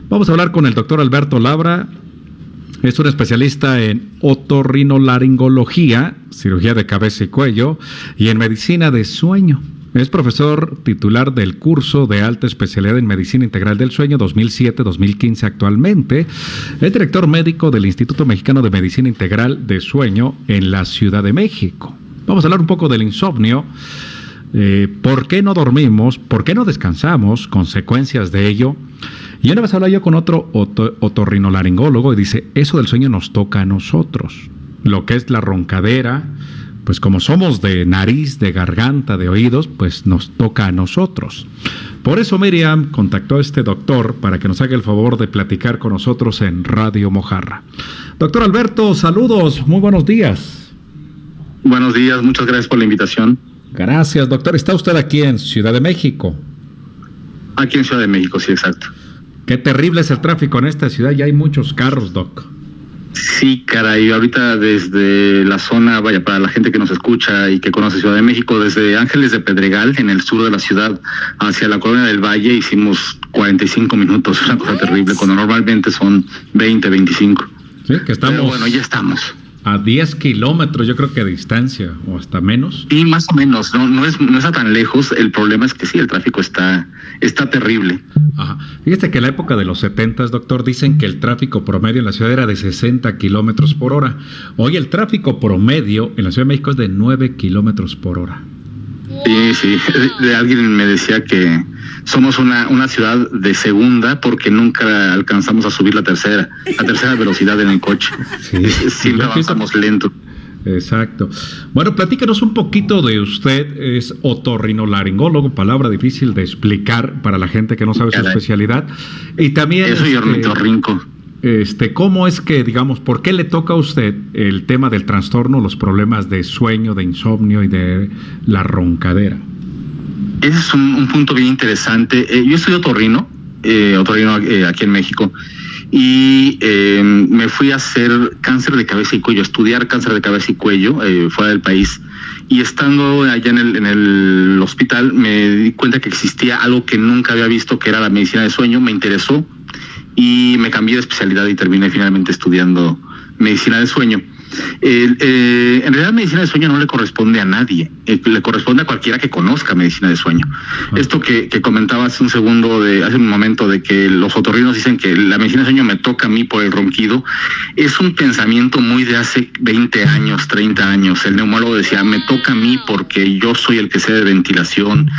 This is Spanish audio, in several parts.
Vamos a hablar con el doctor Alberto Labra. Es un especialista en otorrinolaringología, cirugía de cabeza y cuello y en medicina de sueño. Es profesor titular del curso de alta especialidad en Medicina Integral del Sueño 2007-2015 actualmente. Es director médico del Instituto Mexicano de Medicina Integral de Sueño en la Ciudad de México. Vamos a hablar un poco del insomnio. ¿Por qué no dormimos? ¿Por qué no descansamos? Consecuencias de ello. Y una vez hablaba yo con otro otorrinolaringólogo y dice, eso del sueño nos toca a nosotros. Lo que es la roncadera, pues como somos de nariz, de garganta, de oídos, pues nos toca a nosotros. Por eso Miriam contactó a este doctor para que nos haga el favor de platicar con nosotros en Radio Mojarra. Doctor Alberto, saludos, muy buenos días. Buenos días, muchas gracias por la invitación. Gracias, doctor. ¿Está usted aquí en Ciudad de México? Aquí en Ciudad de México, sí, exacto. Qué terrible es el tráfico en esta ciudad, ya hay muchos carros, doc. Sí, caray, ahorita desde la zona, vaya, para la gente que nos escucha y que conoce Ciudad de México, desde Ángeles de Pedregal, en el sur de la ciudad, hacia la Colonia del Valle, hicimos 45 minutos, una cosa terrible, cuando normalmente son 20, 25. Sí, que estamos... Pero bueno, ya estamos. A 10 kilómetros, yo creo que de distancia, o hasta menos. Sí, más o menos, no está tan lejos. El problema es que sí, el tráfico está terrible. Ajá. Fíjese que en la época de los 70, doctor, dicen que el tráfico promedio en la ciudad era de 60 kilómetros por hora. Hoy el tráfico promedio en la Ciudad de México es de 9 kilómetros por hora. Sí, de alguien me decía que somos una ciudad de segunda porque nunca alcanzamos a subir la tercera velocidad en el coche. Sí, siempre avanzamos lento. Exacto. Bueno, platícanos un poquito de usted. Es otorrinolaringólogo, palabra difícil de explicar para la gente que no sabe su especialidad. Y también... Eso y ornitorrinco. ¿Cómo es que, digamos, por qué le toca a usted el tema del trastorno, los problemas de sueño, de insomnio y de la roncadera? Ese es un punto bien interesante. Yo estudio otorrino aquí en México, y me fui a hacer cáncer de cabeza y cuello, estudiar cáncer de cabeza y cuello fuera del país. Y estando allá en el hospital me di cuenta que existía algo que nunca había visto, que era la medicina de sueño. Me interesó y me cambié de especialidad y terminé finalmente estudiando medicina de sueño. En realidad medicina de sueño no le corresponde a nadie, le corresponde a cualquiera que conozca medicina de sueño. Esto que comentaba hace un momento de que los otorrinos dicen que la medicina de sueño me toca a mí por el ronquido, es un pensamiento muy de hace 20 años, 30 años. El neumólogo decía, me toca a mí porque yo soy el que sé de ventilación,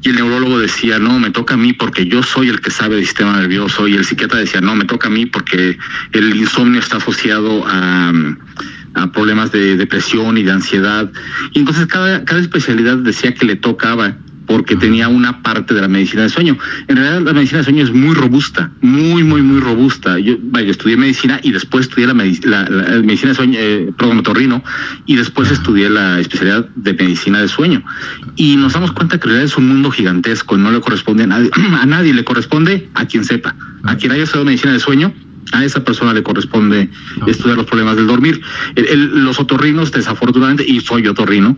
y el neurólogo decía, no, me toca a mí porque yo soy el que sabe del sistema nervioso, y el psiquiatra decía, no, me toca a mí porque el insomnio está asociado a problemas de depresión y de ansiedad. Y entonces cada especialidad decía que le tocaba porque tenía una parte de la medicina de sueño. En realidad la medicina de sueño es muy robusta, muy robusta. Yo estudié medicina y después estudié la medicina de sueño, otorrino, y después estudié la especialidad de medicina de sueño. Y nos damos cuenta que en realidad es un mundo gigantesco, no le corresponde a nadie, le corresponde a quien sepa. A quien haya estudiado medicina de sueño, a esa persona le corresponde estudiar los problemas del dormir. Los otorrinos, desafortunadamente, y soy otorrino,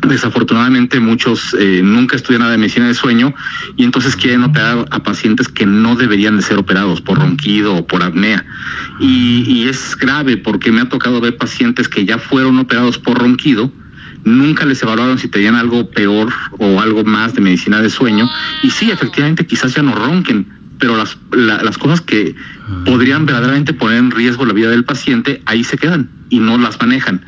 desafortunadamente muchos nunca estudian nada de medicina de sueño, y entonces quieren operar a pacientes que no deberían de ser operados por ronquido o por apnea. Y es grave porque me ha tocado ver pacientes que ya fueron operados por ronquido, nunca les evaluaron si tenían algo peor o algo más de medicina de sueño, y sí, efectivamente quizás ya no ronquen, pero las cosas que podrían verdaderamente poner en riesgo la vida del paciente, ahí se quedan y no las manejan.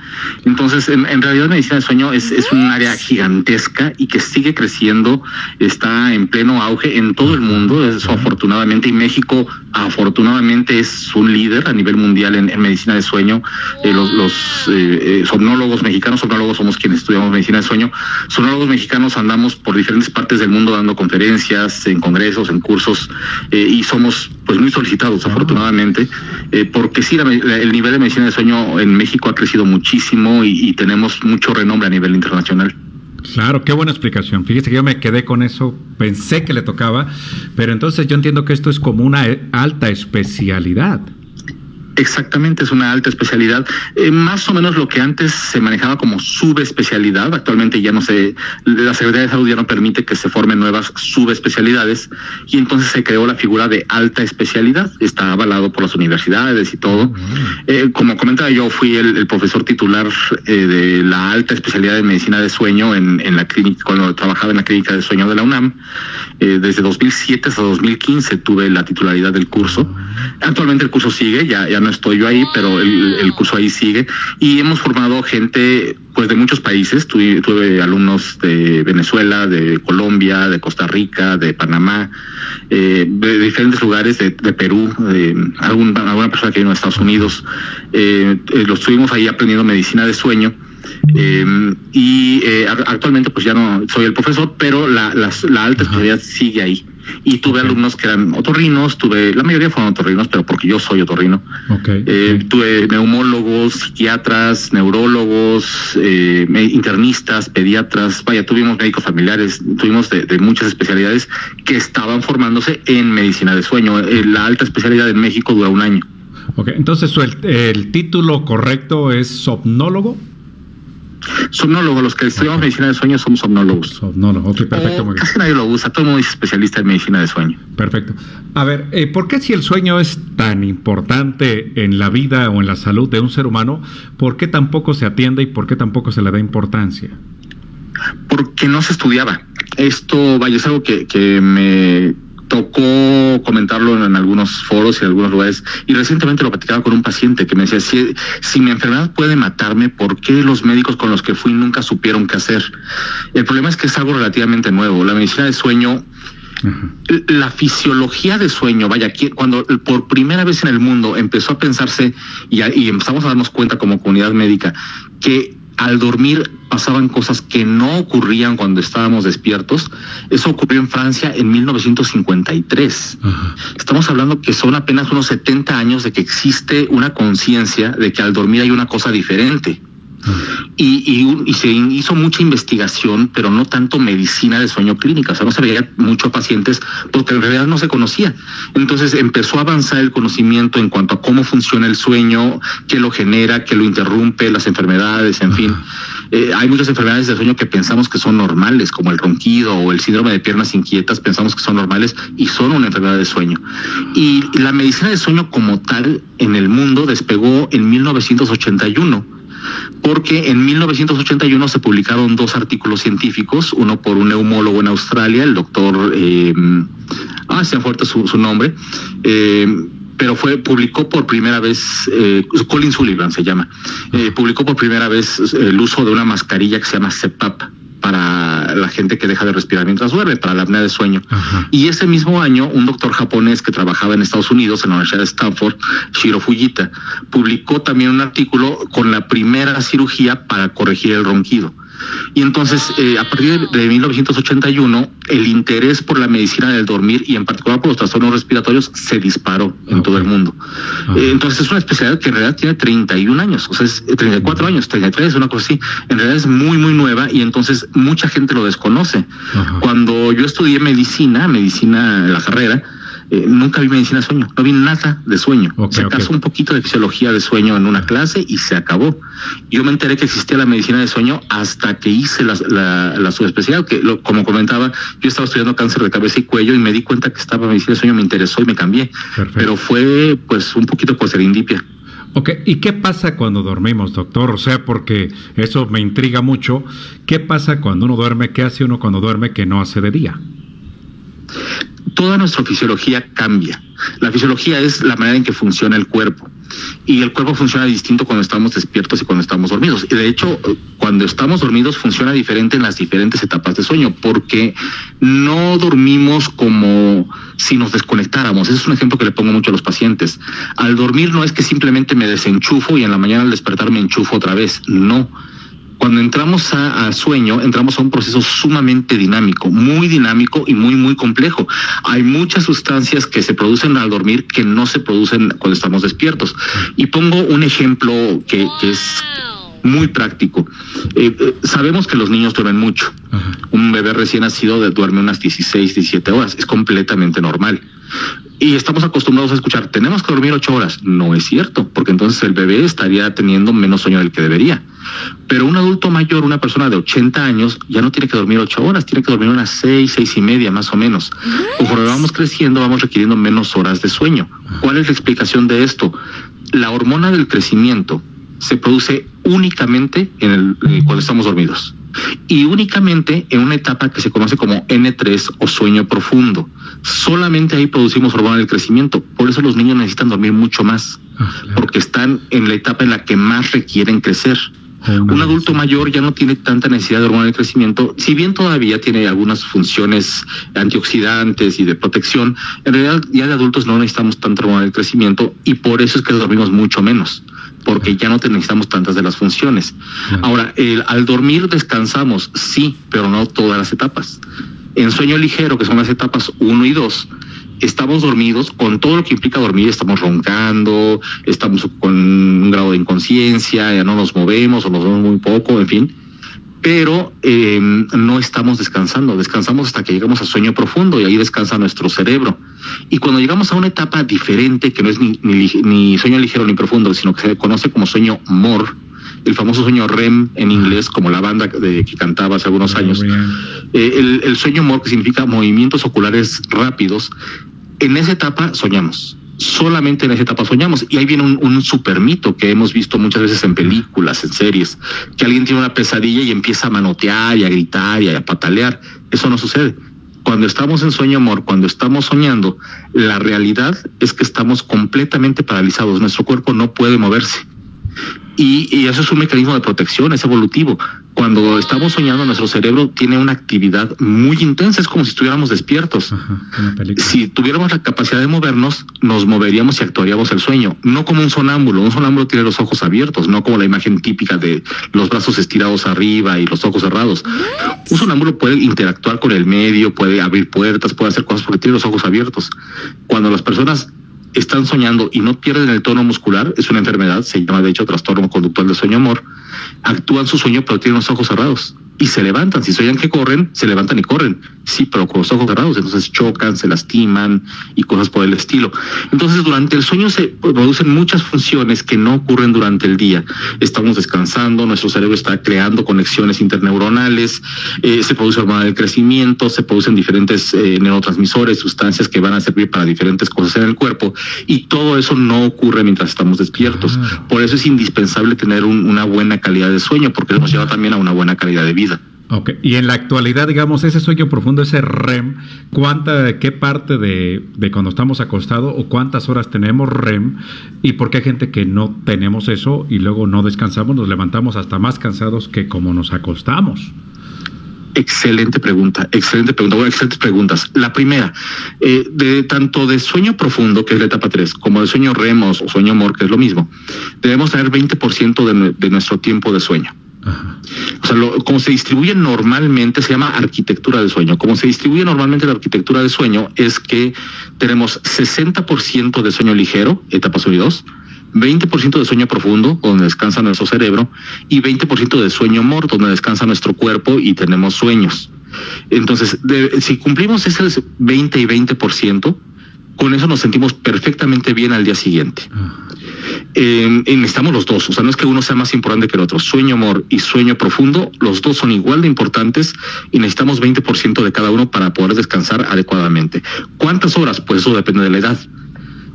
Entonces, en realidad, medicina de sueño es un área gigantesca y que sigue creciendo, está en pleno auge en todo el mundo, eso afortunadamente, y México afortunadamente es un líder a nivel mundial en medicina de sueño. Los somnólogos mexicanos, somnólogos somos quienes estudiamos medicina de sueño, somnólogos mexicanos andamos por diferentes partes del mundo dando conferencias, en congresos, en cursos, y somos pues muy solicitados afortunadamente, porque sí, el nivel de medicina de sueño en México ha crecido muchísimo y tenemos mucho renombre a nivel internacional. Claro, qué buena explicación. Fíjese que yo me quedé con eso, pensé que le tocaba, pero entonces yo entiendo que esto es como una alta especialidad. Exactamente, es una alta especialidad, más o menos lo que antes se manejaba como subespecialidad. Actualmente ya no se, la Secretaría de Salud ya no permite que se formen nuevas subespecialidades, y entonces se creó la figura de alta especialidad. Está avalado por las universidades y todo. Como comentaba, yo fui el profesor titular de la alta especialidad de medicina de sueño en la clínica, cuando trabajaba en la clínica de sueño de la UNAM. Desde 2007 hasta 2015 tuve la titularidad del curso. Actualmente el curso sigue, ya no estoy yo ahí, pero el curso ahí sigue, y hemos formado gente pues de muchos países. Tuve alumnos de Venezuela, de Colombia, de Costa Rica, de Panamá, de diferentes lugares, de Perú, alguna persona que vino de Estados Unidos. Los tuvimos ahí aprendiendo medicina de sueño. Actualmente pues ya no soy el profesor, pero la alta especialidad sigue ahí. Y tuve alumnos que eran otorrinos, la mayoría fueron otorrinos, pero porque yo soy otorrino. Tuve neumólogos, psiquiatras, neurólogos, internistas, pediatras, tuvimos médicos familiares, tuvimos de muchas especialidades que estaban formándose en medicina de sueño. La alta especialidad en México dura 1 año. Entonces el título correcto es somnólogo. Somnólogo, los que estudiamos medicina de sueño somos somnólogos. Somnólogo, perfecto. Casi nadie lo usa, todo el mundo es especialista en medicina de sueño. Perfecto. A ver, ¿por qué si el sueño es tan importante en la vida o en la salud de un ser humano, por qué tampoco se atiende y por qué tampoco se le da importancia? Porque no se estudiaba. Esto, es algo que me tocó comentarlo en algunos foros y en algunos lugares, y recientemente lo platicaba con un paciente que me decía, si mi enfermedad puede matarme, ¿por qué los médicos con los que fui nunca supieron qué hacer? El problema es que es algo relativamente nuevo. La medicina de sueño, la fisiología de sueño, cuando por primera vez en el mundo empezó a pensarse y empezamos a darnos cuenta como comunidad médica que al dormir pasaban cosas que no ocurrían cuando estábamos despiertos. Eso ocurrió en Francia en 1953. Estamos hablando que son apenas unos 70 años de que existe una conciencia de que al dormir hay una cosa diferente. Y se hizo mucha investigación, pero no tanto medicina de sueño clínica. O sea, no se veía mucho a pacientes porque en realidad no se conocía. Entonces empezó a avanzar el conocimiento en cuanto a cómo funciona el sueño, qué lo genera, qué lo interrumpe, las enfermedades, en fin. Hay muchas enfermedades del sueño que pensamos que son normales, como el ronquido o el síndrome de piernas inquietas, pensamos que son normales y son una enfermedad de sueño. Y la medicina de sueño como tal en el mundo despegó en 1981. Porque en 1981 se publicaron 2 artículos científicos, uno por un neumólogo en Australia, el doctor, se me fuerte su nombre, pero publicó por primera vez, Colin Sullivan se llama, publicó por primera vez el uso de una mascarilla que se llama CPAP para la gente que deja de respirar mientras duerme, para la apnea de sueño. Y ese mismo año, un doctor japonés que trabajaba en Estados Unidos, en la Universidad de Stanford, Shiro Fujita, publicó también un artículo con la primera cirugía para corregir el ronquido. Y entonces, a partir de 1981, el interés por la medicina del dormir y en particular por los trastornos respiratorios se disparó en todo el mundo. Entonces es una especialidad que en realidad tiene 31 años, o sea, es 34 años, 33, una cosa así. En realidad es muy, muy nueva y entonces mucha gente lo desconoce. Cuando yo estudié medicina, la carrera, nunca vi medicina de sueño, no vi nada de sueño. Se acaso un poquito de fisiología de sueño en una clase y se acabó. Yo me enteré que existía la medicina de sueño hasta que hice la subespecialidad, como comentaba, yo estaba estudiando cáncer de cabeza y cuello y me di cuenta que estaba medicina de sueño, me interesó y me cambié. Pero fue pues un poquito por serendipia. ¿Y qué pasa cuando dormimos, doctor? O sea, porque eso me intriga mucho. ¿Qué pasa cuando uno duerme? ¿Qué hace uno cuando duerme que no hace de día? Toda nuestra fisiología cambia. La fisiología es la manera en que funciona el cuerpo. Y el cuerpo funciona distinto cuando estamos despiertos y cuando estamos dormidos. Y de hecho, cuando estamos dormidos funciona diferente en las diferentes etapas de sueño, porque no dormimos como si nos desconectáramos. Ese es un ejemplo que le pongo mucho a los pacientes. Al dormir no es que simplemente me desenchufo y en la mañana al despertar me enchufo otra vez. No. Cuando entramos a sueño, entramos a un proceso sumamente dinámico y muy, muy complejo. Hay muchas sustancias que se producen al dormir que no se producen cuando estamos despiertos. Y pongo un ejemplo que es muy práctico. Sabemos que los niños duermen mucho. Ajá. Un bebé recién nacido duerme unas 16, 17 horas. Es completamente normal. Y estamos acostumbrados a escuchar, tenemos que dormir 8 horas. No es cierto, porque entonces el bebé estaría teniendo menos sueño del que debería. Pero un adulto mayor, una persona de 80 años, ya no tiene que dormir 8 horas, tiene que dormir unas 6, 6 y media más o menos. Conforme vamos creciendo, vamos requiriendo menos horas de sueño. ¿Cuál es la explicación de esto? La hormona del crecimiento se produce únicamente cuando estamos dormidos. Y únicamente en una etapa que se conoce como N3 o sueño profundo. Solamente ahí producimos hormona del crecimiento. Por eso los niños necesitan dormir mucho más, porque están en la etapa en la que más requieren crecer. Un adulto mayor ya no tiene tanta necesidad de hormona del crecimiento, si bien todavía tiene algunas funciones antioxidantes y de protección. En realidad ya de adultos no necesitamos tanta hormona del crecimiento, y por eso es que dormimos mucho menos, porque ya no necesitamos tantas de las funciones. Ahora, al dormir descansamos, sí, pero no todas las etapas. En sueño ligero, que son las etapas 1 y 2, estamos dormidos con todo lo que implica dormir. Estamos roncando, estamos con un grado de inconsciencia, ya no nos movemos o nos movemos muy poco, en fin. Pero no estamos descansando. Descansamos hasta que llegamos a sueño profundo, y ahí descansa nuestro cerebro. Y cuando llegamos a una etapa diferente, que no es ni sueño ligero ni profundo, sino que se conoce como sueño MOR, el famoso sueño REM en inglés, como la banda que cantaba hace algunos años. El sueño MOR, que significa movimientos oculares rápidos, en esa etapa soñamos. Solamente en esa etapa soñamos. Y ahí viene un super mito que hemos visto muchas veces en películas, en series, que alguien tiene una pesadilla y empieza a manotear y a gritar y a patalear. Eso no sucede. Cuando estamos en sueño MOR, cuando estamos soñando, la realidad es que estamos completamente paralizados. Nuestro cuerpo no puede moverse. Y eso es un mecanismo de protección, es evolutivo. Cuando estamos soñando, nuestro cerebro tiene una actividad muy intensa, es como si estuviéramos despiertos. Si tuviéramos la capacidad de movernos, nos moveríamos y actuaríamos el sueño, no como un sonámbulo. Un sonámbulo tiene los ojos abiertos, no como la imagen típica de los brazos estirados arriba y los ojos cerrados. Un sonámbulo puede interactuar con el medio, puede abrir puertas, puede hacer cosas porque tiene los ojos abiertos. Cuando las personas están soñando y no pierden el tono muscular, es una enfermedad, se llama de hecho trastorno conductual de sueño MOR, actúan su sueño pero tienen los ojos cerrados y se levantan. Si sueñan que corren, se levantan y corren, sí, pero con los ojos cerrados, entonces chocan, se lastiman y cosas por el estilo. Entonces durante el sueño se producen muchas funciones que no ocurren durante el día. Estamos descansando, nuestro cerebro está creando conexiones interneuronales, se produce hormona del crecimiento, se producen diferentes neurotransmisores, sustancias que van a servir para diferentes cosas en el cuerpo, y todo eso no ocurre mientras estamos despiertos. Por eso es indispensable tener una buena calidad de sueño, porque nos lleva también a una buena calidad de vida. Ok, y en la actualidad, digamos, ese sueño profundo, ese REM, ¿qué parte de cuando estamos acostados o cuántas horas tenemos REM? ¿Y por qué hay gente que no tenemos eso y luego no descansamos, nos levantamos hasta más cansados que como nos acostamos? Excelente pregunta, bueno, excelentes preguntas. La primera, tanto de sueño profundo, que es la etapa 3, como de sueño REM o sueño MOR, que es lo mismo, debemos tener 20% de nuestro tiempo de sueño. Ajá. O sea, como se distribuye normalmente, se llama arquitectura de sueño. Como se distribuye normalmente la arquitectura de sueño es que tenemos 60% de sueño ligero, etapas 1 y 2, 20% de sueño profundo, donde descansa nuestro cerebro, y 20% de sueño MOR, donde descansa nuestro cuerpo y tenemos sueños. Entonces, si cumplimos ese 20 y 20%, con eso nos sentimos perfectamente bien al día siguiente. Necesitamos los dos, o sea, no es que uno sea más importante que el otro. Sueño MOR y sueño profundo, los dos son igual de importantes, y necesitamos 20% de cada uno para poder descansar adecuadamente. ¿Cuántas horas? Pues eso depende de la edad.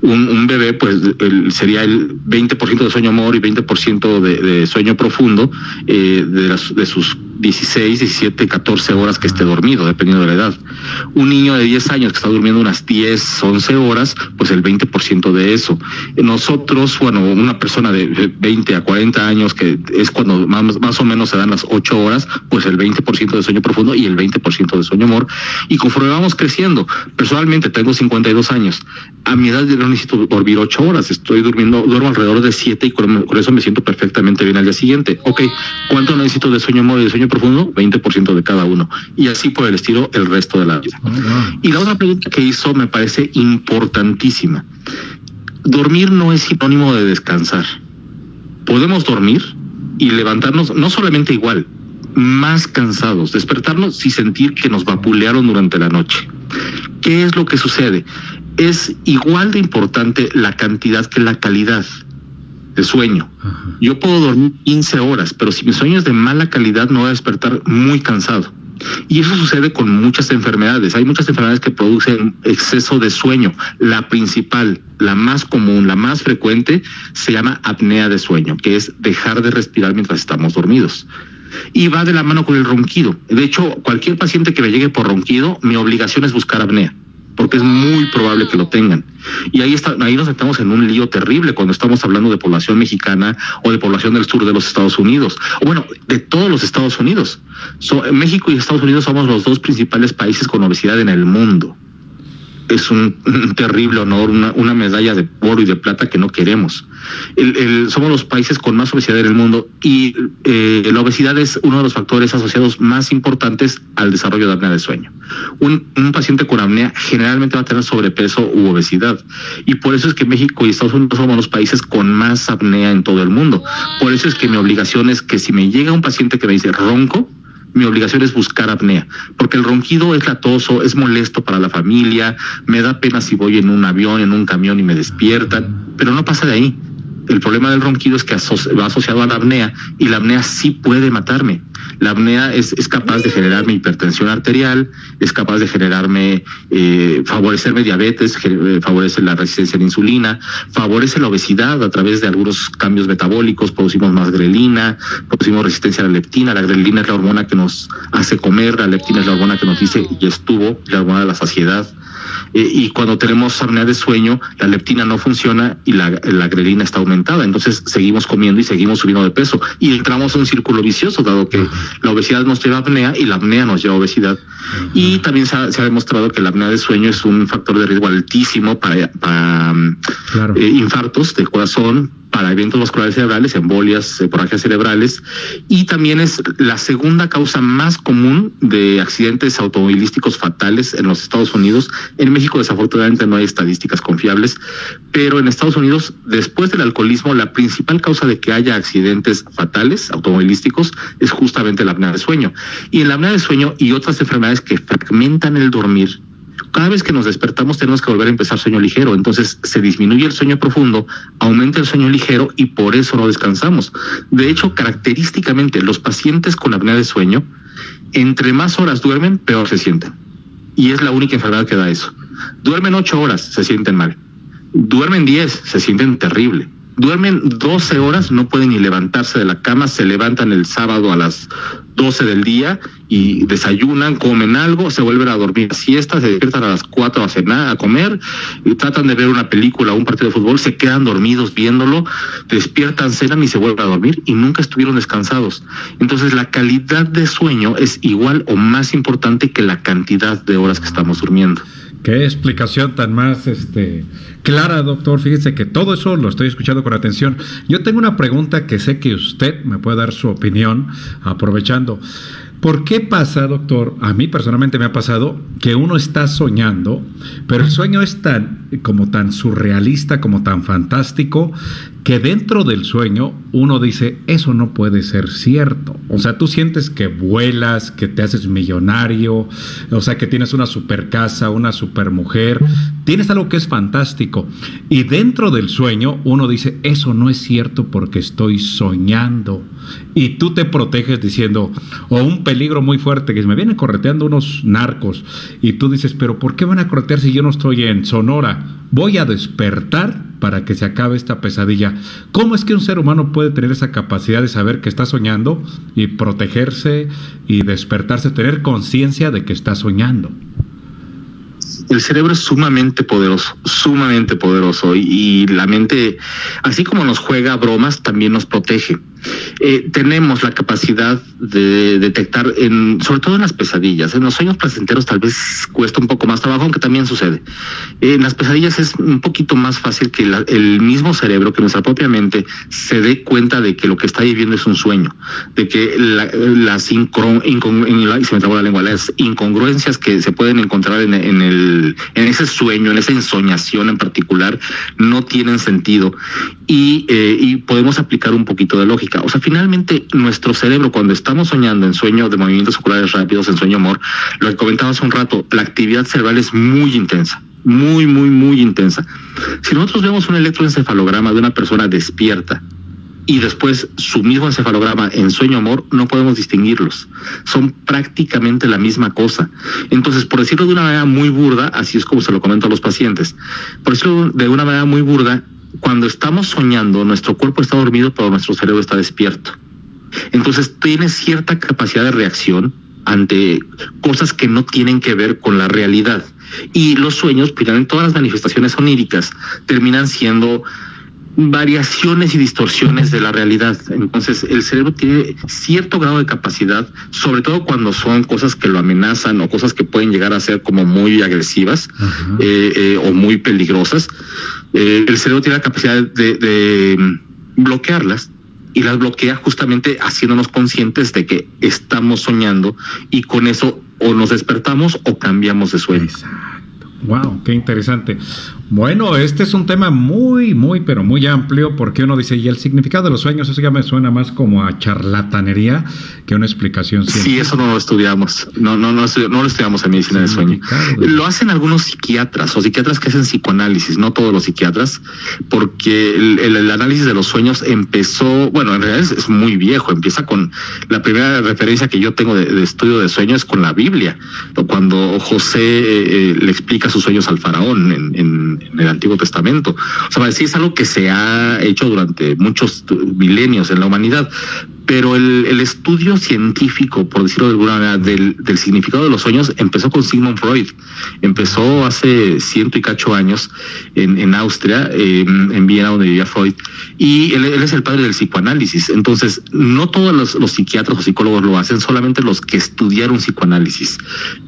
Un bebé, pues sería el 20% de sueño MOR y 20% de sueño profundo, de sus 16, 17, 14 horas que esté dormido, dependiendo de la edad. Un niño de 10 años que está durmiendo unas 10, 11 horas, pues el 20% de eso. Nosotros, bueno, una persona de 20 a 40 años, que es cuando más o menos se dan las 8 horas, pues el 20% de sueño profundo y el 20% de sueño MOR. Y conforme vamos creciendo, personalmente tengo 52 años, a mi edad yo no necesito dormir 8 horas, duermo alrededor de 7 y con eso me siento perfectamente bien al día siguiente. Ok, ¿cuánto necesito de sueño MOR y de sueño profundo? 20% de cada uno. Y así por el estilo el resto de la vida. Y la otra pregunta que hizo me parece importantísima. Dormir no es sinónimo de descansar. Podemos dormir, y levantarnos no solamente igual, más cansados, despertarnos y sentir que nos vapulearon durante la noche. ¿Qué es lo que sucede? Es igual de importante la cantidad que la calidad de sueño. Yo puedo dormir 15 horas, pero si mi sueño es de mala calidad, me voy a despertar muy cansado. Y eso sucede con muchas enfermedades. Hay muchas enfermedades que producen exceso de sueño. La principal, la más común, la más frecuente, se llama apnea de sueño, que es dejar de respirar mientras estamos dormidos. Y va de la mano con el ronquido. De hecho, cualquier paciente que me llegue por ronquido, mi obligación es buscar apnea, porque es muy probable que lo tengan. Y ahí nos metemos en un lío terrible cuando estamos hablando de población mexicana o de población del sur de los Estados Unidos, o bueno, de todos los Estados Unidos. México y Estados Unidos somos los dos principales países con obesidad en el mundo. Es un terrible honor, una medalla de oro y de plata que no queremos. Somos los países con más obesidad en el mundo y la obesidad es uno de los factores asociados más importantes al desarrollo de apnea de sueño. Un paciente con apnea generalmente va a tener sobrepeso u obesidad, y por eso es que México y Estados Unidos somos los países con más apnea en todo el mundo. Por eso es que mi obligación es que si me llega un paciente que me dice ronco, mi obligación es buscar apnea, porque el ronquido es latoso, es molesto para la familia, me da pena si voy en un avión, en un camión y me despiertan, pero no pasa de ahí. El problema del ronquido es que va asociado a la apnea, y la apnea sí puede matarme. La apnea es capaz de generarme hipertensión arterial, es capaz de generarme, favorecerme diabetes, favorece la resistencia a la insulina, favorece la obesidad a través de algunos cambios metabólicos. Producimos más grelina, producimos resistencia a la leptina. La grelina es la hormona que nos hace comer, la leptina es la hormona que nos dice ya estuvo, la hormona de la saciedad. Y cuando tenemos apnea de sueño, la leptina no funciona y la grelina está aumentada. Entonces seguimos comiendo y seguimos subiendo de peso. Y entramos en un círculo vicioso, dado que la obesidad nos lleva a apnea y la apnea nos lleva a obesidad. Y también se ha demostrado que la apnea de sueño es un factor de riesgo altísimo para infartos del corazón, para eventos vasculares cerebrales, embolias, hemorragias cerebrales, y también es la segunda causa más común de accidentes automovilísticos fatales en los Estados Unidos. En México, desafortunadamente, no hay estadísticas confiables, pero en Estados Unidos, después del alcoholismo, la principal causa de que haya accidentes fatales automovilísticos es justamente la apnea de sueño. Y en la apnea de sueño y otras enfermedades que fragmentan el dormir, cada vez que nos despertamos tenemos que volver a empezar sueño ligero. Entonces se disminuye el sueño profundo, aumenta el sueño ligero y por eso no descansamos. De hecho, característicamente, los pacientes con apnea de sueño, entre más horas duermen, peor se sienten. Y es la única enfermedad que da eso. Duermen 8 horas, se sienten mal. Duermen 10, se sienten terrible. Duermen 12 horas, no pueden ni levantarse de la cama, se levantan el sábado a las 12 del día y desayunan, comen algo, se vuelven a dormir a siesta, se despiertan a las 4 a cenar, a comer, y tratan de ver una película o un partido de fútbol, se quedan dormidos viéndolo, despiertan, cenan y se vuelven a dormir y nunca estuvieron descansados. Entonces la calidad de sueño es igual o más importante que la cantidad de horas que estamos durmiendo. Qué explicación tan más clara, doctor. Fíjese que todo eso lo estoy escuchando con atención. Yo tengo una pregunta que sé que usted me puede dar su opinión, aprovechando. ¿Por qué pasa, doctor? A mí personalmente me ha pasado que uno está soñando, pero el sueño es tan surrealista, como tan fantástico, que dentro del sueño uno dice, eso no puede ser cierto. O sea, tú sientes que vuelas, que te haces millonario, o sea, que tienes una super casa, una super mujer, tienes algo que es fantástico. Y dentro del sueño uno dice, eso no es cierto porque estoy soñando. Y tú te proteges diciendo, o un peligro muy fuerte, que me vienen correteando unos narcos, y tú dices, pero ¿por qué van a corretear si yo no estoy en Sonora? Voy a despertar para que se acabe esta pesadilla. ¿Cómo es que un ser humano puede tener esa capacidad de saber que está soñando y protegerse y despertarse, tener conciencia de que está soñando? El cerebro es sumamente poderoso y la mente, así como nos juega bromas, también nos protege. Tenemos la capacidad de detectar, sobre todo en las pesadillas. En los sueños placenteros tal vez cuesta un poco más trabajo, aunque también sucede. En las pesadillas es un poquito más fácil que el mismo cerebro, que nuestra propia mente, se dé cuenta de que lo que está viviendo es un sueño, de que las incongruencias que se pueden encontrar en ese sueño, en esa ensoñación en particular, no tienen sentido. y podemos aplicar un poquito de lógica. O sea, finalmente nuestro cerebro, cuando estamos soñando en sueño de movimientos oculares rápidos, en sueño amor, lo que comentaba hace un rato, la actividad cerebral es muy intensa, muy, muy, muy intensa. Si nosotros vemos un electroencefalograma de una persona despierta y después su mismo encefalograma en sueño amor, no podemos distinguirlos. Son prácticamente la misma cosa. Entonces, por decirlo de una manera muy burda, así es como se lo comento a los pacientes, por decirlo de una manera muy burda, cuando estamos soñando, nuestro cuerpo está dormido, pero nuestro cerebro está despierto. Entonces, tiene cierta capacidad de reacción ante cosas que no tienen que ver con la realidad. Y los sueños, finalmente, todas las manifestaciones oníricas terminan siendo variaciones y distorsiones de la realidad. Entonces, el cerebro tiene cierto grado de capacidad, sobre todo cuando son cosas que lo amenazan o cosas que pueden llegar a ser como muy agresivas o muy peligrosas. El cerebro tiene la capacidad de bloquearlas, y las bloquea justamente haciéndonos conscientes de que estamos soñando, y con eso o nos despertamos o cambiamos de sueño. Exacto. Wow, qué interesante. Bueno, este es un tema muy, muy, pero muy amplio, porque uno dice, ¿y el significado de los sueños? Eso ya me suena más como a charlatanería que una explicación científica. Sí, eso no lo estudiamos. No lo estudiamos en medicina de sueño. Lo hacen algunos psiquiatras o psiquiatras que hacen psicoanálisis, no todos los psiquiatras, porque el análisis de los sueños empezó, bueno, en realidad es muy viejo. Empieza con la primera referencia que yo tengo de estudio de sueños con la Biblia, cuando José le explica sus sueños al faraón en el Antiguo Testamento. O sea, sí es algo que se ha hecho durante muchos milenios en la humanidad, pero el estudio científico, por decirlo de alguna manera, del significado de los sueños empezó con Sigmund Freud. Empezó hace 100 y cacho años en Austria, en Viena, donde vivía Freud, y él es el padre del psicoanálisis. Entonces, no todos los psiquiatras o psicólogos lo hacen, solamente los que estudiaron psicoanálisis,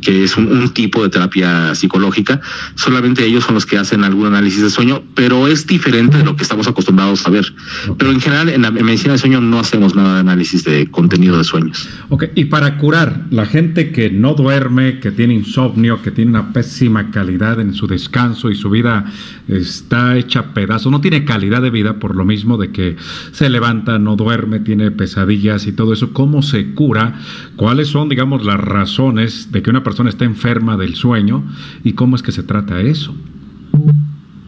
que es un tipo de terapia psicológica. Solamente ellos son los que hacen algún análisis de sueño, pero es diferente de lo que estamos acostumbrados a ver. Pero en general, en medicina de sueño no hacemos nada de análisis de contenido de sueños. Ok, y para curar la gente que no duerme, que tiene insomnio, que tiene una pésima calidad en su descanso y su vida está hecha pedazos, no tiene calidad de vida por lo mismo de que se levanta, no duerme, tiene pesadillas y todo eso, ¿cómo se cura? ¿Cuáles son, digamos, las razones de que una persona esté enferma del sueño y cómo es que se trata eso?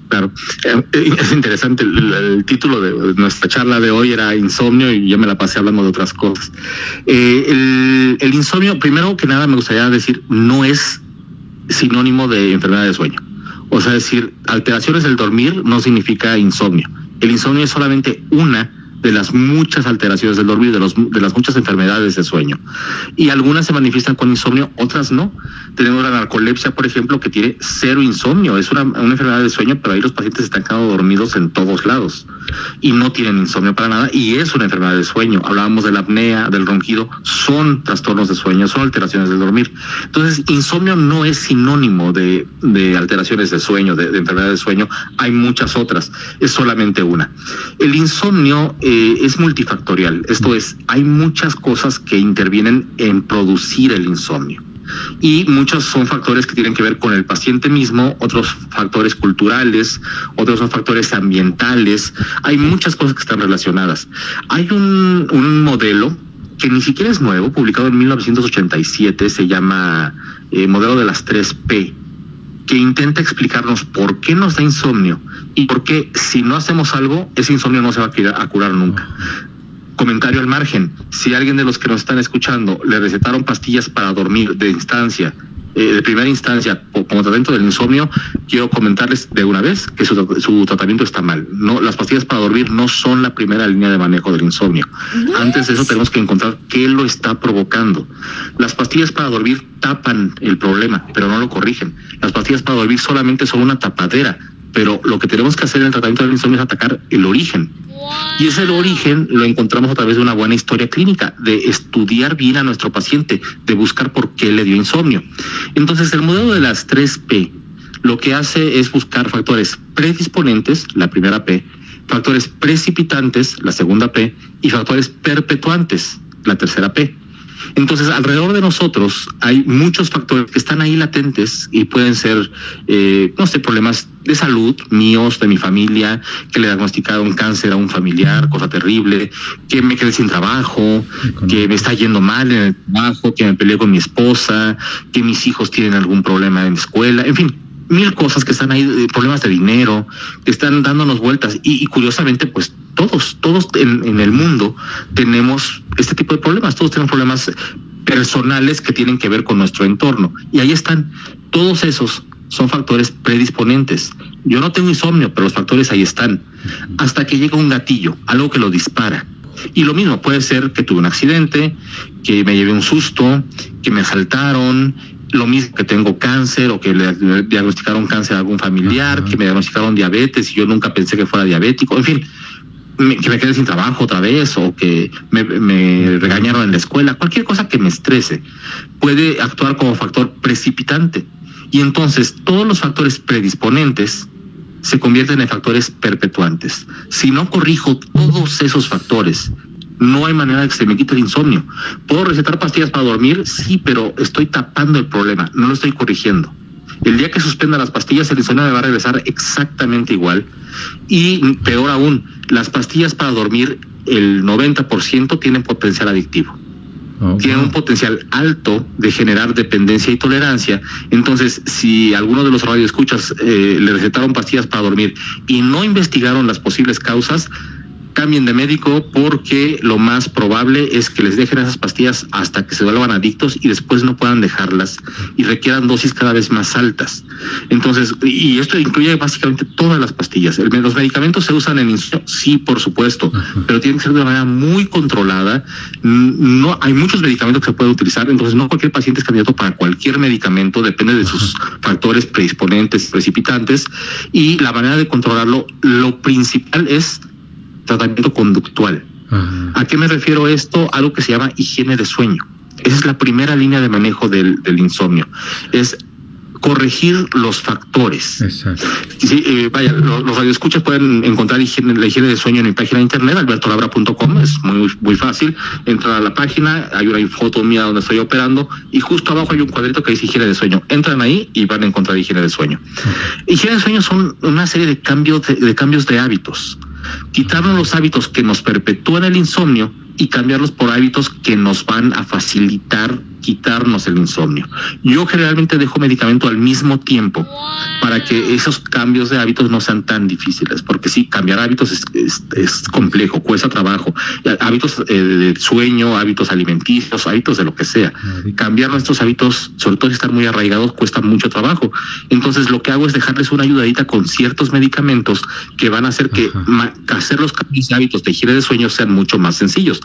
Claro, es interesante. El título de nuestra charla de hoy era insomnio y yo me la pasé hablando de otras cosas. El insomnio, primero que nada me gustaría decir, no es sinónimo de enfermedad de sueño. O sea, decir alteraciones del dormir no significa insomnio. El insomnio es solamente una de las muchas alteraciones del dormir, de las muchas enfermedades de sueño. Y algunas se manifiestan con insomnio, otras no. Tenemos la narcolepsia, por ejemplo, que tiene cero insomnio. Es una enfermedad de sueño, pero ahí los pacientes están quedando dormidos en todos lados y no tienen insomnio para nada, y es una enfermedad de sueño. Hablábamos de la apnea, del ronquido, son trastornos de sueño, son alteraciones del dormir. Entonces, insomnio no es sinónimo de alteraciones de sueño, de enfermedad de sueño. Hay muchas otras, es solamente una. El insomnio es multifactorial, esto es, hay muchas cosas que intervienen en producir el insomnio. Y muchos son factores que tienen que ver con el paciente mismo, otros factores culturales, otros son factores ambientales. Hay muchas cosas que están relacionadas. Hay un modelo que ni siquiera es nuevo, publicado en 1987, se llama modelo de las 3P, que intenta explicarnos por qué nos da insomnio y por qué, si no hacemos algo, ese insomnio no se va a curar nunca. Comentario al margen: si alguien de los que nos están escuchando le recetaron pastillas para dormir de primera instancia como tratamiento del insomnio, quiero comentarles de una vez que su tratamiento está mal. No, las pastillas para dormir no son la primera línea de manejo del insomnio. Antes de eso tenemos que encontrar qué lo está provocando. Las pastillas para dormir tapan el problema, pero no lo corrigen. Las pastillas para dormir solamente son una tapadera, pero lo que tenemos que hacer en el tratamiento del insomnio es atacar el origen. Y ese origen lo encontramos a través de una buena historia clínica, de estudiar bien a nuestro paciente, de buscar por qué le dio insomnio. Entonces, el modelo de las 3P lo que hace es buscar factores predisponentes, la primera P, factores precipitantes, la segunda P, y factores perpetuantes, la tercera P. Entonces, alrededor de nosotros hay muchos factores que están ahí latentes y pueden ser, no sé, problemas de salud míos, de mi familia, que le diagnosticaron cáncer a un familiar, cosa terrible, que me quedé sin trabajo, que me está yendo mal en el trabajo, que me peleé con mi esposa, que mis hijos tienen algún problema en la escuela, en fin, mil cosas que están ahí, problemas de dinero, que están dándonos vueltas y curiosamente, pues todos en el mundo tenemos este tipo de problemas, todos tenemos problemas personales que tienen que ver con nuestro entorno y ahí están, todos esos son factores predisponentes. Yo no tengo insomnio, pero los factores ahí están, hasta que llega un gatillo, algo que lo dispara. Y lo mismo puede ser que tuve un accidente, que me llevé un susto, que me asaltaron, lo mismo que tengo cáncer o que le diagnosticaron cáncer a algún familiar, que me diagnosticaron diabetes y yo nunca pensé que fuera diabético, en fin, que me quedé sin trabajo otra vez o que me regañaron en la escuela, cualquier cosa que me estrese puede actuar como factor precipitante. Y entonces todos los factores predisponentes se convierten en factores perpetuantes. Si no corrijo todos esos factores, no hay manera de que se me quite el insomnio. ¿Puedo recetar pastillas para dormir? Sí, pero estoy tapando el problema, no lo estoy corrigiendo. El día que suspenda las pastillas, el insomnio me va a regresar exactamente igual. Y peor aún, las pastillas para dormir, el 90% tienen potencial adictivo. Tienen un potencial alto de generar dependencia y tolerancia. Entonces, si alguno de los radioescuchas le recetaron pastillas para dormir y no investigaron las posibles causas, cambien de médico, porque lo más probable es que les dejen esas pastillas hasta que se vuelvan adictos y después no puedan dejarlas y requieran dosis cada vez más altas. Entonces, y esto incluye básicamente todas las pastillas. Los medicamentos se usan en insomnio, sí, por supuesto, pero tienen que ser de una manera muy controlada. No hay muchos medicamentos que se pueden utilizar, entonces no cualquier paciente es candidato para cualquier medicamento, depende de sus factores predisponentes, precipitantes, y la manera de controlarlo, lo principal es tratamiento conductual. ¿A qué me refiero esto? Algo que se llama higiene de sueño. Esa es la primera línea de manejo del insomnio. Es corregir los factores. Exacto. Sí, los radioescuchas pueden encontrar la higiene de sueño en mi página de internet, albertolabra.com, es muy fácil. Entran a la página, hay una foto mía donde estoy operando y justo abajo hay un cuadrito que dice higiene de sueño. Entran ahí y van a encontrar higiene de sueño. Higiene de sueño son una serie de cambios de hábitos. Quitarnos los hábitos que nos perpetúan el insomnio y cambiarlos por hábitos que nos van a facilitar quitarnos el insomnio. Yo generalmente dejo medicamento al mismo tiempo para que esos cambios de hábitos no sean tan difíciles, porque sí, cambiar hábitos es complejo, cuesta trabajo. Hábitos de sueño, hábitos alimenticios, hábitos de lo que sea. Cambiar nuestros hábitos, sobre todo si están muy arraigados, cuesta mucho trabajo. Entonces lo que hago es dejarles una ayudadita con ciertos medicamentos que van a hacer que hacer los cambios de hábitos de higiene de sueño sean mucho más sencillos.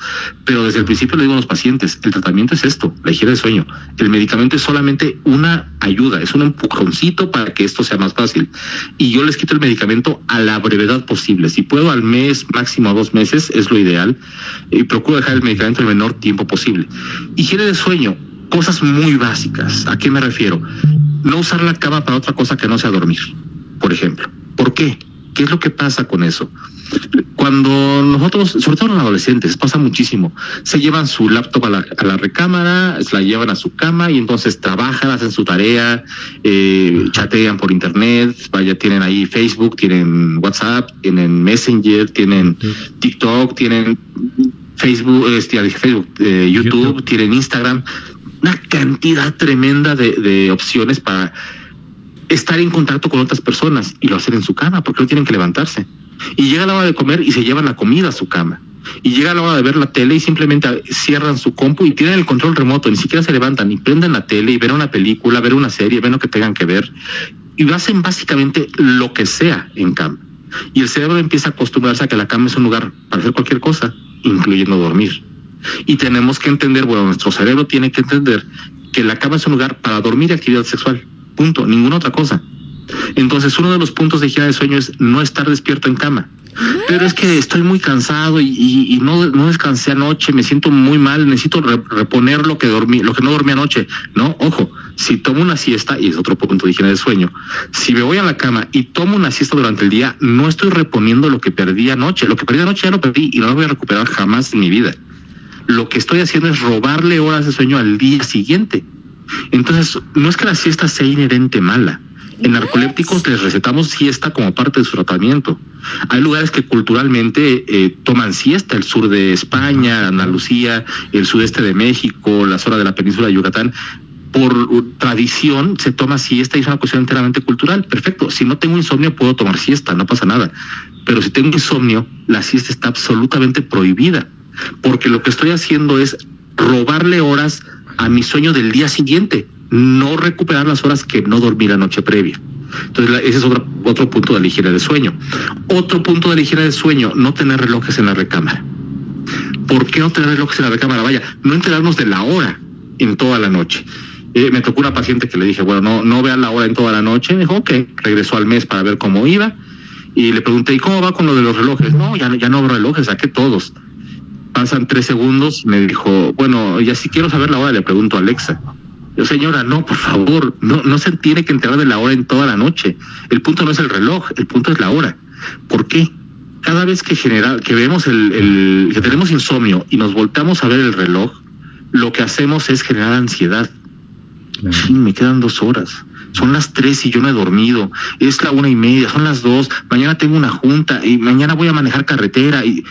Pero desde el principio le digo a los pacientes, el tratamiento es esto, la higiene de sueño. El medicamento es solamente una ayuda, es un empujoncito para que esto sea más fácil. Y yo les quito el medicamento a la brevedad posible. Si puedo al mes, máximo a 2 meses, es lo ideal. Y procuro dejar el medicamento el menor tiempo posible. Higiene de sueño, cosas muy básicas. ¿A qué me refiero? No usar la cama para otra cosa que no sea dormir, por ejemplo. ¿Por qué? ¿Qué es lo que pasa con eso? Cuando nosotros, sobre todo los adolescentes, pasa muchísimo, se llevan su laptop a la recámara, se la llevan a su cama y entonces trabajan, hacen su tarea, chatean por internet, tienen ahí Facebook, tienen WhatsApp, tienen Messenger, tienen TikTok, tienen Facebook, YouTube, tienen Instagram, una cantidad tremenda de opciones para estar en contacto con otras personas, y lo hacen en su cama porque no tienen que levantarse. Y llega la hora de comer y se llevan la comida a su cama. Y llega la hora de ver la tele y simplemente cierran su compu y tienen el control remoto, ni siquiera se levantan, y prenden la tele y ven una película, ver una serie, ven lo que tengan que ver. Y hacen básicamente lo que sea en cama. Y el cerebro empieza a acostumbrarse a que la cama es un lugar para hacer cualquier cosa, incluyendo dormir. Y tenemos que entender, nuestro cerebro tiene que entender que la cama es un lugar para dormir y actividad sexual. Punto, ninguna otra cosa. Entonces, uno de los puntos de higiene de sueño es no estar despierto en cama. Pero es que estoy muy cansado y no descansé anoche, me siento muy mal, necesito reponer lo que no dormí anoche. No, ojo, si tomo una siesta, y es otro punto de higiene de sueño, si me voy a la cama y tomo una siesta durante el día, no estoy reponiendo lo que perdí anoche. Lo que perdí anoche ya lo perdí y no lo voy a recuperar jamás en mi vida. lo que estoy haciendo es robarle horas de sueño al día siguiente. Entonces, no es que la siesta sea inherente mala. En narcolépticos les recetamos siesta como parte de su tratamiento. Hay lugares que culturalmente toman siesta, el sur de España, Andalucía, el sudeste de México, la zona de la península de Yucatán. Por tradición se toma siesta y es una cuestión enteramente cultural. Perfecto, si no tengo insomnio puedo tomar siesta, no pasa nada. Pero si tengo insomnio, la siesta está absolutamente prohibida, porque lo que estoy haciendo es robarle horas a mi sueño del día siguiente, no recuperar las horas que no dormí la noche previa. Entonces ese es otro punto de la higiene del sueño. Otro punto de la higiene del sueño, no tener relojes en la recámara. ¿Por qué no tener relojes en la recámara? Vaya, no enterarnos de la hora en toda la noche. Me tocó una paciente que le dije, bueno, no vean la hora en toda la noche. Me dijo, ok, regresó al mes para ver cómo iba. Y le pregunté, ¿y cómo va con lo de los relojes? No, ya no hago relojes, saqué todos. Pasan 3 segundos, me dijo, bueno, ya si quiero saber la hora, le pregunto a Alexa. Yo, señora, no, por favor, no se tiene que enterar de la hora en toda la noche. El punto no es el reloj, el punto es la hora. ¿Por qué? Cada vez que vemos que tenemos insomnio y nos volteamos a ver el reloj, lo que hacemos es generar ansiedad. Sí, me quedan 2 horas. Son las 3 y yo no he dormido. Es la 1:30, son las 2. Mañana tengo una junta y mañana voy a manejar carretera y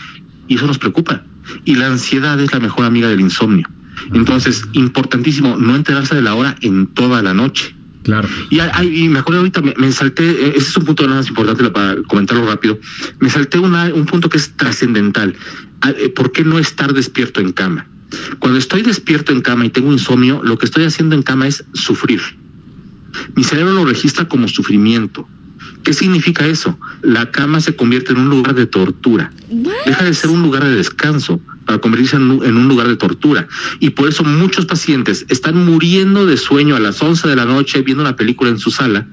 eso nos preocupa. Y la ansiedad es la mejor amiga del insomnio. Entonces, importantísimo no enterarse de la hora en toda la noche. Claro. Y me acuerdo ahorita, me salté, ese es un punto más importante para comentarlo rápido. Me salté un punto que es trascendental. ¿Por qué no estar despierto en cama? Cuando estoy despierto en cama y tengo insomnio, lo que estoy haciendo en cama es sufrir. Mi cerebro lo registra como sufrimiento. ¿Qué significa eso? La cama se convierte en un lugar de tortura. Deja de ser un lugar de descanso para convertirse en un lugar de tortura. Y por eso muchos pacientes están muriendo de sueño a las 11 de la noche viendo una película en su sala.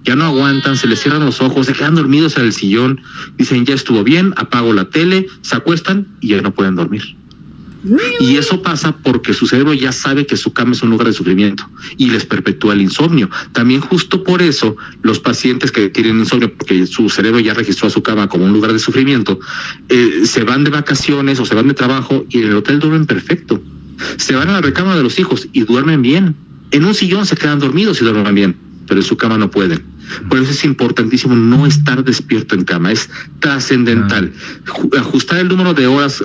Ya no aguantan, se les cierran los ojos, se quedan dormidos en el sillón. Dicen, ya estuvo bien, apago la tele, se acuestan y ya no pueden dormir. Y eso pasa porque su cerebro ya sabe que su cama es un lugar de sufrimiento y les perpetúa el insomnio. También justo por eso los pacientes que tienen insomnio, porque su cerebro ya registró a su cama como un lugar de sufrimiento, se van de vacaciones o se van de trabajo y en el hotel duermen perfecto. Se van a la recámara de los hijos y duermen bien. En un sillón se quedan dormidos y duermen bien, pero en su cama no pueden. Por eso es importantísimo no estar despierto en cama, es trascendental. Ajustar el número de horas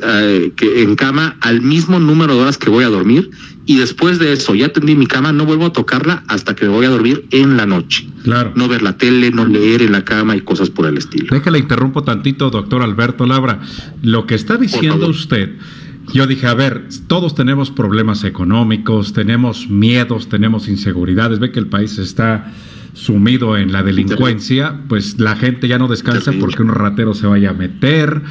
que en cama al mismo número de horas que voy a dormir, y después de eso ya tendí mi cama, no vuelvo a tocarla hasta que me voy a dormir en la noche. Claro. No ver la tele, no leer en la cama y cosas por el estilo. Déjale interrumpo tantito, doctor Alberto Labra. Lo que está diciendo usted, yo dije, a ver, todos tenemos problemas económicos, tenemos miedos, tenemos inseguridades, ve que el país está sumido en la delincuencia, pues la gente ya no descansa porque un ratero se vaya a meter,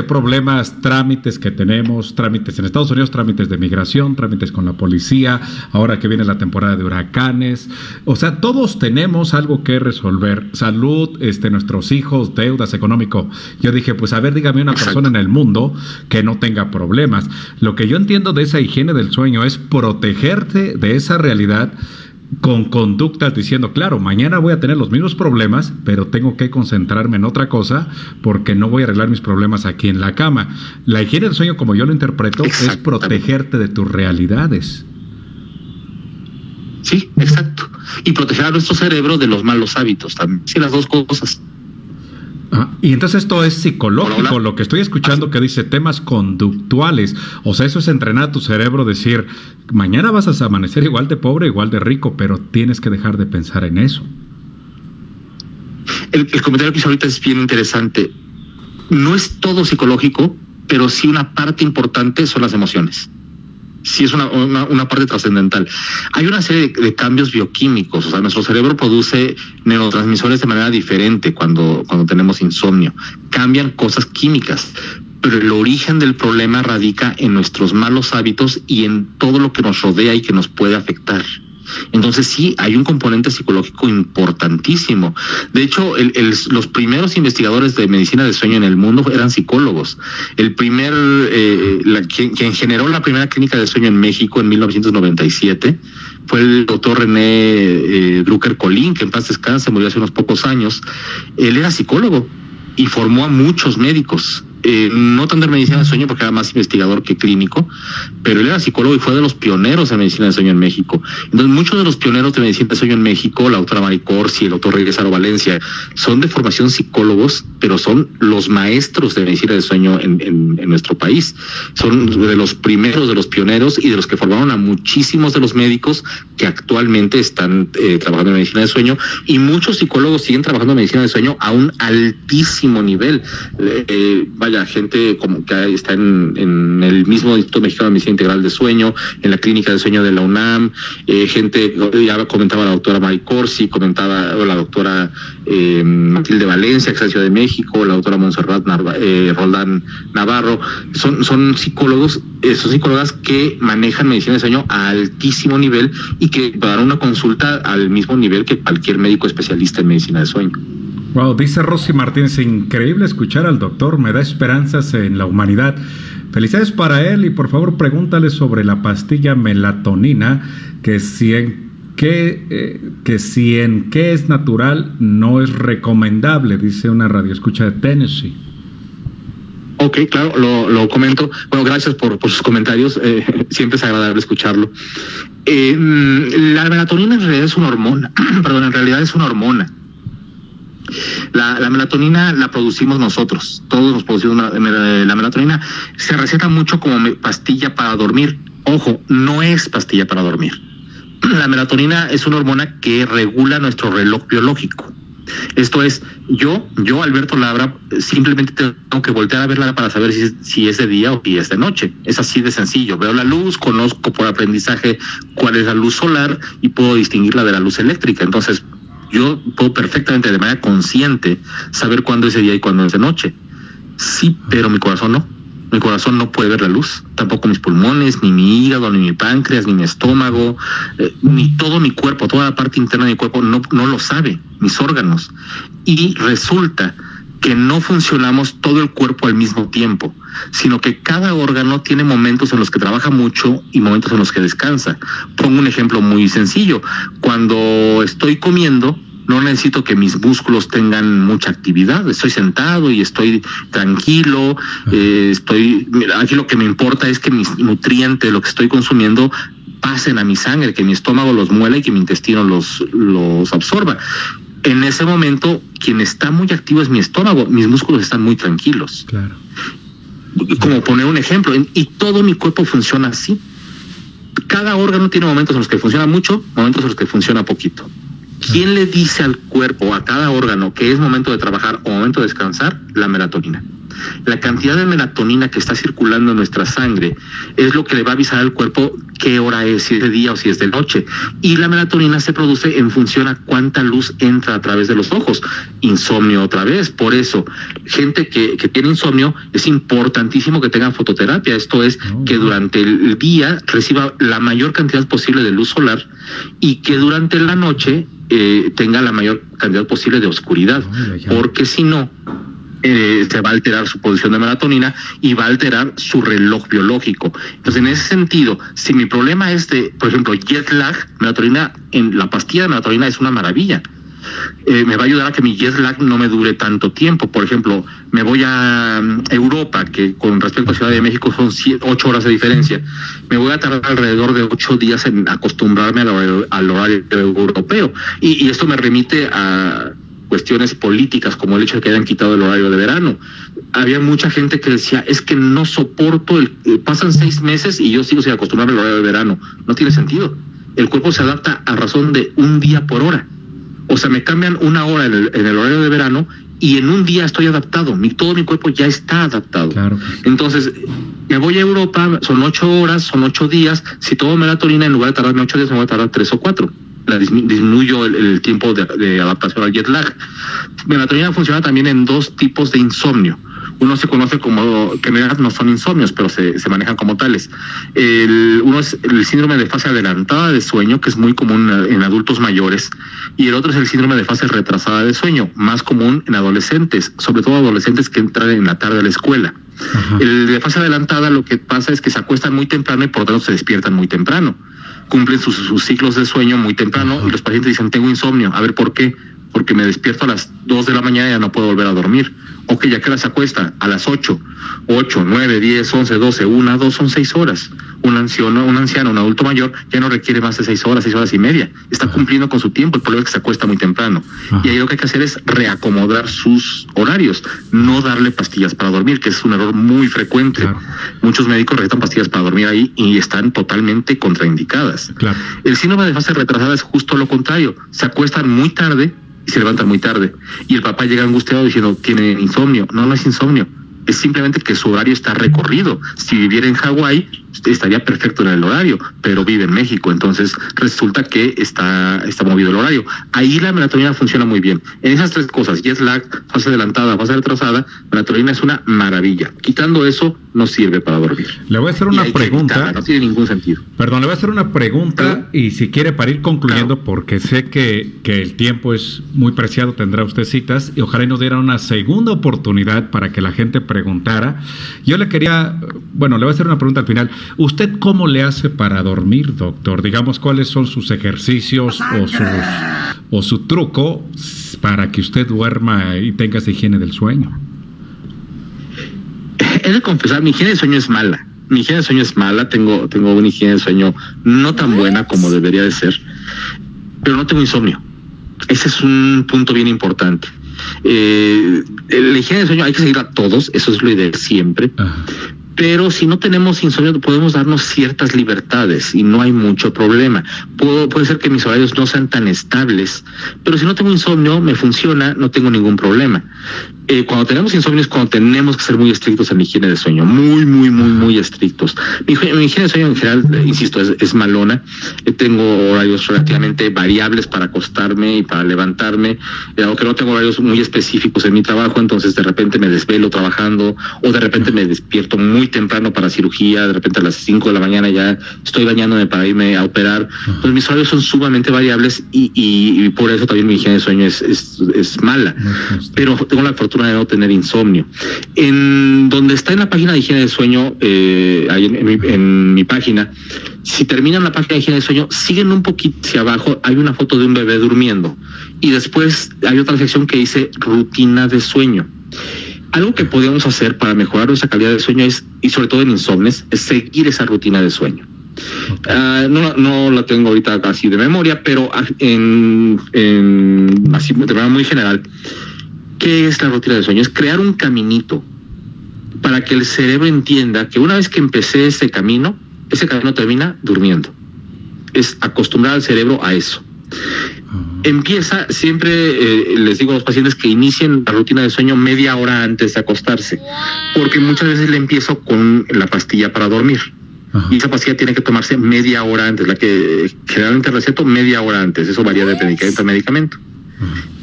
problemas, trámites que tenemos, trámites en Estados Unidos, trámites de migración, trámites con la policía, ahora que viene la temporada de huracanes, o sea, todos tenemos algo que resolver, salud, nuestros hijos, deudas, económico. Yo dije, pues a ver, dígame una persona en el mundo que no tenga problemas. Lo que yo entiendo de esa higiene del sueño es protegerte de esa realidad con conductas diciendo, claro, mañana voy a tener los mismos problemas, pero tengo que concentrarme en otra cosa porque no voy a arreglar mis problemas aquí en la cama. La higiene del sueño, como yo lo interpreto, es protegerte de tus realidades. Sí, exacto. Y proteger a nuestro cerebro de los malos hábitos también. Sí, las dos cosas. Y entonces esto es psicológico, lo que estoy escuchando que dice temas conductuales, o sea, eso es entrenar a tu cerebro, decir, mañana vas a amanecer igual de pobre, igual de rico, pero tienes que dejar de pensar en eso. El comentario que hizo ahorita es bien interesante. No es todo psicológico, pero sí una parte importante son las emociones. Sí es una parte trascendental. Hay una serie de cambios bioquímicos, o sea, nuestro cerebro produce neurotransmisores de manera diferente cuando tenemos insomnio. Cambian cosas químicas, pero el origen del problema radica en nuestros malos hábitos y en todo lo que nos rodea y que nos puede afectar. Entonces sí, hay un componente psicológico importantísimo. De hecho, los primeros investigadores de medicina del sueño en el mundo eran psicólogos. Quien generó la primera clínica de sueño en México en 1997 fue el doctor René Drucker Colín, que en paz descanse, murió hace unos pocos años. Él era psicólogo y formó a muchos médicos. no tanto en medicina del sueño porque era más investigador que clínico, pero él era psicólogo y fue de los pioneros en medicina del sueño en México. Entonces muchos de los pioneros de medicina del sueño en México, la doctora Mari Corsi, el doctor Regresaro Valencia, son de formación psicólogos, pero son los maestros de medicina del sueño en nuestro país. Son de los primeros, de los pioneros y de los que formaron a muchísimos de los médicos que actualmente están trabajando en medicina del sueño, y muchos psicólogos siguen trabajando en medicina del sueño a un altísimo nivel. Vaya, gente como que está en el mismo Instituto Mexicano de Medicina Integral de Sueño, en la Clínica de Sueño de la UNAM, gente, ya comentaba la doctora Mari Corsi, comentaba la doctora Matilde Valencia, que es de Ciudad de México, la doctora Montserrat Roldán Navarro, son psicólogos, son psicólogas que manejan medicina de sueño a altísimo nivel y que dan una consulta al mismo nivel que cualquier médico especialista en medicina de sueño. Wow, dice Rosy Martínez, increíble escuchar al doctor, me da esperanzas en la humanidad. Felicidades para él y por favor pregúntale sobre la pastilla melatonina, que si en qué es natural no es recomendable, dice una radioescucha de Tennessee. Ok, claro, lo comento. Bueno, gracias por sus comentarios, siempre es agradable escucharlo. La melatonina en realidad es una hormona, perdón, en realidad es una hormona. La melatonina la producimos nosotros, todos nos producimos la melatonina. Se receta mucho como pastilla para dormir. Ojo, no es pastilla para dormir. La melatonina es una hormona que regula nuestro reloj biológico. Esto es, yo Alberto Labra, simplemente tengo que voltear a verla para saber si es de día o si es de noche. Es así de sencillo. Veo la luz, conozco por aprendizaje cuál es la luz solar y puedo distinguirla de la luz eléctrica. Entonces, yo puedo perfectamente de manera consciente saber cuándo es de día y cuándo es de noche. Sí, pero mi corazón no. Mi corazón no puede ver la luz. Tampoco mis pulmones, ni mi hígado, ni mi páncreas, ni mi estómago, ni todo mi cuerpo, toda la parte interna de mi cuerpo no lo sabe, mis órganos. Y resulta que no funcionamos todo el cuerpo al mismo tiempo, sino que cada órgano tiene momentos en los que trabaja mucho y momentos en los que descansa. Pongo un ejemplo muy sencillo. Cuando estoy comiendo, no necesito que mis músculos tengan mucha actividad. Estoy sentado y estoy tranquilo. Aquí lo que me importa es que mis nutrientes, lo que estoy consumiendo, pasen a mi sangre, que mi estómago los muela y que mi intestino los absorba. En ese momento, quien está muy activo es mi estómago, mis músculos están muy tranquilos. Claro. Como poner un ejemplo, y todo mi cuerpo funciona así. Cada órgano tiene momentos en los que funciona mucho, momentos en los que funciona poquito. ¿Quién le dice al cuerpo, a cada órgano, que es momento de trabajar o momento de descansar? La melatonina. La cantidad de melatonina que está circulando en nuestra sangre es lo que le va a avisar al cuerpo qué hora es, si es de día o si es de noche. Y la melatonina se produce en función a cuánta luz entra a través de los ojos. Insomnio otra vez. Por eso, gente que tiene insomnio, es importantísimo que tengan fototerapia. Esto es, que durante el día reciba la mayor cantidad posible de luz solar y que durante la noche tenga la mayor cantidad posible de oscuridad. Porque si no, se va a alterar su producción de melatonina y va a alterar su reloj biológico. Entonces, en ese sentido, si mi problema es de, por ejemplo, jet lag, melatonina, en la pastilla de melatonina es una maravilla. Me va a ayudar a que mi jet lag no me dure tanto tiempo. Por ejemplo, me voy a Europa, que con respecto a Ciudad de México son 8 horas de diferencia. Me voy a tardar alrededor de 8 días en acostumbrarme al horario europeo. Y esto me remite a cuestiones políticas, como el hecho de que hayan quitado el horario de verano. Había mucha gente que decía, es que no soporto, pasan 6 meses y yo sigo sin acostumbrarme al horario de verano. No tiene sentido. El cuerpo se adapta a razón de un día por hora. O sea, me cambian una hora en el horario de verano y en un día estoy adaptado. Todo mi cuerpo ya está adaptado. Claro. Entonces, me voy a Europa, son 8 horas, son 8 días. Si tomo melatonina, en lugar de tardarme 8 días, me voy a tardar 3 o 4. Disminuyo el tiempo de adaptación al jet lag. Melatonina funciona también en 2 tipos de insomnio. Uno se conoce como, que en realidad no son insomnios, pero se manejan como tales. Uno es el síndrome de fase adelantada de sueño, que es muy común en adultos mayores, y el otro es el síndrome de fase retrasada de sueño, más común en adolescentes, sobre todo adolescentes que entran en la tarde a la escuela. Ajá. El de fase adelantada, lo que pasa es que se acuestan muy temprano y por lo tanto se despiertan muy temprano. Cumplen sus ciclos de sueño muy temprano. Ajá. Y los pacientes dicen, tengo insomnio. A ver, ¿por qué? Porque me despierto a las 2 de la mañana y ya no puedo volver a dormir. Ok, ¿ya que hora se acuesta? A las 8, 9, 10, 11, 12, 1, 2, son 6 horas. Un anciano, un adulto mayor, ya no requiere más de 6 horas y media. Está cumpliendo con su tiempo. El problema es que se acuesta muy temprano. Y ahí lo que hay que hacer es reacomodar sus horarios, no darle pastillas para dormir, que es un error muy frecuente. Claro. Muchos médicos recetan pastillas para dormir ahí y están totalmente contraindicadas. Claro. El síndrome de fase retrasada es justo lo contrario. Se acuestan muy tarde y se levantan muy tarde. Y el papá llega angustiado diciendo, tiene insomnio. No es insomnio. Es simplemente que su horario está recorrido. Si viviera en Hawái, estaría perfecto en el horario, pero vive en México, entonces resulta que está movido el horario. Ahí la melatonina funciona muy bien. En esas 3 cosas, jet lag, fase adelantada, fase retrasada, melatonina es una maravilla. Quitando eso, no sirve para dormir. Le voy a hacer una pregunta. No tiene ningún sentido. Perdón, le voy a hacer una pregunta y si quiere para ir concluyendo, porque sé que el tiempo es muy preciado, tendrá usted citas y ojalá nos diera una segunda oportunidad para que la gente preguntara. Yo le voy a hacer una pregunta al final. ¿Usted cómo le hace para dormir, doctor? Digamos, ¿cuáles son sus ejercicios o su truco para que usted duerma y tenga esa higiene del sueño? He de confesar, mi higiene de sueño es mala. Tengo una higiene de sueño no tan buena como debería de ser, pero no tengo insomnio. Ese es un punto bien importante. La higiene de sueño hay que seguir a todos, eso es lo ideal siempre. Pero si no tenemos insomnio, podemos darnos ciertas libertades y no hay mucho problema. Puede ser que mis horarios no sean tan estables, pero si no tengo insomnio, me funciona, no tengo ningún problema. Cuando tenemos insomnio es cuando tenemos que ser muy estrictos en la higiene de sueño, muy estrictos. Mi higiene de sueño en general, insisto, es malona. Tengo horarios relativamente variables para acostarme y para levantarme, aunque no tengo horarios muy específicos en mi trabajo, entonces de repente me desvelo trabajando o de repente me despierto muy temprano para cirugía, de repente a las 5 de la mañana ya estoy bañándome para irme a operar. Pues mis horarios son sumamente variables y por eso también mi higiene de sueño es mala. Pero tengo la fortuna de no tener insomnio. En donde está en la página de higiene de sueño, ahí en mi página, si terminan la página de higiene de sueño, siguen un poquito hacia abajo, hay una foto de un bebé durmiendo y después hay otra sección que dice rutina de sueño. Algo que podemos hacer para mejorar nuestra calidad de sueño y sobre todo en insomnios, es seguir esa rutina de sueño. No la tengo ahorita así de memoria, pero así de manera muy general, ¿qué es la rutina de sueño? Es crear un caminito para que el cerebro entienda que una vez que empecé ese camino termina durmiendo. Es acostumbrar al cerebro a eso. Empieza siempre, les digo a los pacientes que inicien la rutina de sueño media hora antes de acostarse, porque muchas veces le empiezo con la pastilla para dormir. Y esa pastilla tiene que tomarse media hora antes, la que generalmente receto media hora antes, eso varía de medicamento a medicamento.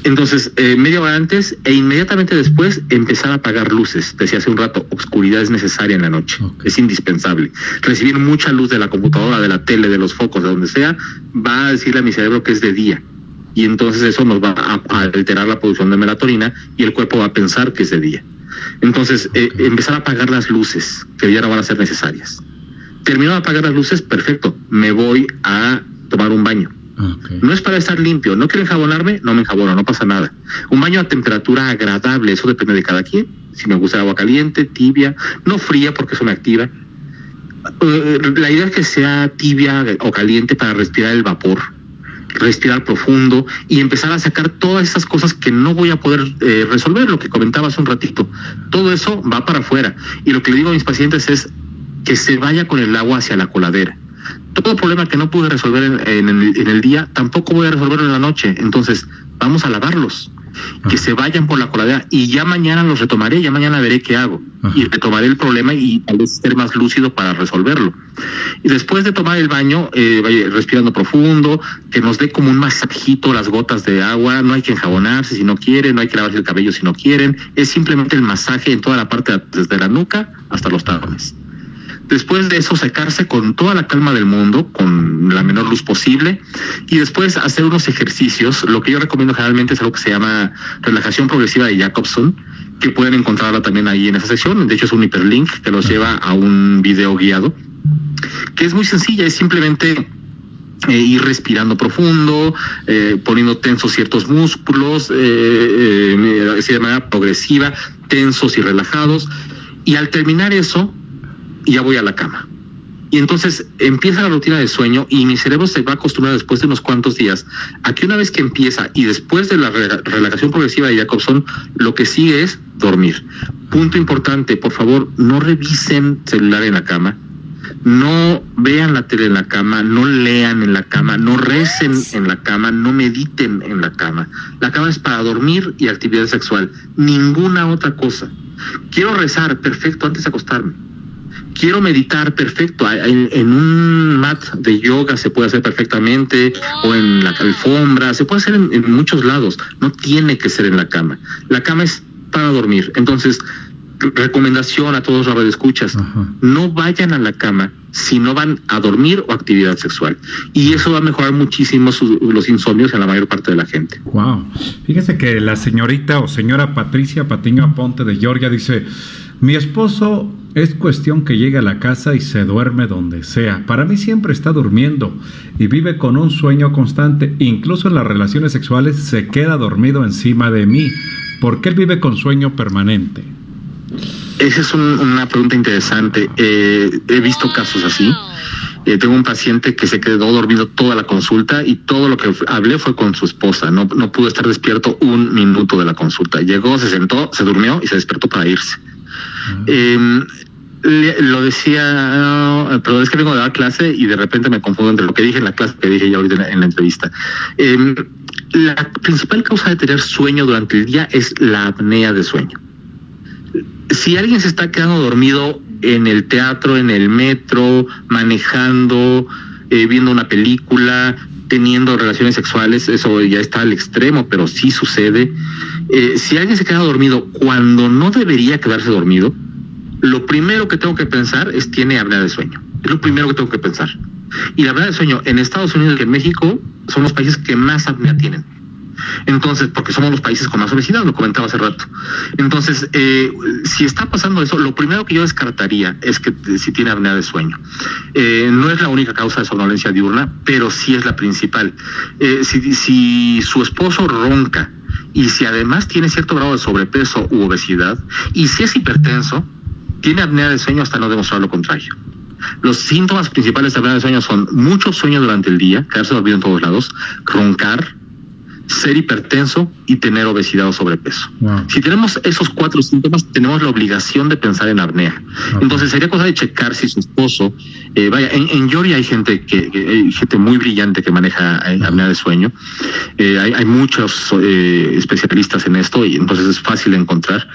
Entonces, media hora antes e inmediatamente después empezar a apagar luces. Decía hace un rato, oscuridad es necesaria en la noche, es indispensable. Recibir mucha luz de la computadora, de la tele, de los focos, de donde sea, va a decirle a mi cerebro que es de día. Y entonces eso nos va a alterar la producción de melatonina y el cuerpo va a pensar que es de día. Entonces, empezar a apagar las luces, que ya no van a ser necesarias. Termino de apagar las luces, perfecto, me voy a tomar un baño. No es para estar limpio, no quiero enjabonarme, no me enjabono, no pasa nada. Un baño a temperatura agradable, eso depende de cada quien. Si me gusta el agua caliente, tibia, no fría porque eso me activa. La idea es que sea tibia o caliente para respirar el vapor, respirar profundo y empezar a sacar todas esas cosas que no voy a poder resolver, lo que comentaba hace un ratito. Todo eso va para afuera. Y lo que le digo a mis pacientes es que se vaya con el agua hacia la coladera. Todo problema que no pude resolver en el día, tampoco voy a resolverlo en la noche. Entonces, vamos a lavarlos. Que se vayan por la coladera y ya mañana los retomaré, ya mañana veré qué hago. Y retomaré el problema y tal vez ser más lúcido para resolverlo. Y después de tomar el baño, vaya respirando profundo, que nos dé como un masajito las gotas de agua. No hay que enjabonarse si no quieren, no hay que lavarse el cabello si no quieren. Es simplemente el masaje en toda la parte, desde la nuca hasta los talones. Después de eso, secarse con toda la calma del mundo, con la menor luz posible, y después hacer unos ejercicios. Lo que yo recomiendo generalmente es algo que se llama relajación progresiva de Jacobson, que pueden encontrarla también ahí en esa sección. De hecho, es un hiperlink que los lleva a un video guiado, que es muy sencilla, es simplemente ir respirando profundo, poniendo tensos ciertos músculos, de manera progresiva, tensos y relajados, y al terminar eso, ya voy a la cama. Y entonces empieza la rutina de sueño y mi cerebro se va a acostumbrar después de unos cuantos días a que una vez que empieza y después de la relajación progresiva de Jacobson, lo que sigue es dormir. Punto importante, por favor, no revisen celular en la cama, no vean la tele en la cama, no lean en la cama, no recen en la cama, no mediten en la cama. La cama es para dormir y actividad sexual, ninguna otra cosa. Quiero rezar, perfecto, antes de acostarme. Quiero meditar, perfecto, en un mat de yoga se puede hacer perfectamente, o en la alfombra, se puede hacer en muchos lados, no tiene que ser en la cama. La cama es para dormir. Entonces, recomendación a todos los radioescuchas, no vayan a la cama si no van a dormir o actividad sexual. Y eso va a mejorar muchísimo los insomnios en la mayor parte de la gente. Wow. Fíjese que la señorita o señora Patricia Patiño Aponte de Georgia dice: mi esposo es cuestión que llegue a la casa y se duerme donde sea. Para mí siempre está durmiendo y vive con un sueño constante. Incluso en las relaciones sexuales se queda dormido encima de mí. ¿Por qué él vive con sueño permanente? Esa es una pregunta interesante. He visto casos así. Tengo un paciente que se quedó dormido toda la consulta y todo lo que hablé fue con su esposa. No pudo estar despierto un minuto de la consulta. Llegó, se sentó, se durmió y se despertó para irse. Lo decía, pero es que vengo de dar clase y de repente me confundo entre lo que dije en la clase que dije ya ahorita en la entrevista. La principal causa de tener sueño durante el día es la apnea de sueño. Si alguien se está quedando dormido en el teatro, en el metro, manejando, viendo una película, teniendo relaciones sexuales, eso ya está al extremo, pero sí sucede. Si alguien se queda dormido cuando no debería quedarse dormido, lo primero que tengo que pensar es tiene apnea de sueño. Es lo primero que tengo que pensar. Y la apnea de sueño en Estados Unidos y en México son los países que más apnea tienen. Entonces, porque somos los países con más obesidad, lo comentaba hace rato. Entonces, si está pasando eso, lo primero que yo descartaría es que si tiene apnea de sueño. No es la única causa de somnolencia diurna, pero sí es la principal. Si su esposo ronca y si además tiene cierto grado de sobrepeso u obesidad, y si es hipertenso, tiene apnea de sueño hasta no demostrar lo contrario. Los síntomas principales de apnea de sueño son mucho sueño durante el día, quedarse dormido en todos lados, roncar, ser hipertenso y tener obesidad o sobrepeso. Wow. Si tenemos esos 4 síntomas, tenemos la obligación de pensar en apnea. Okay. Entonces sería cosa de checar si su esposo, en Georgia hay gente gente muy brillante que maneja apnea de sueño. Hay muchos especialistas en esto y entonces es fácil de encontrar.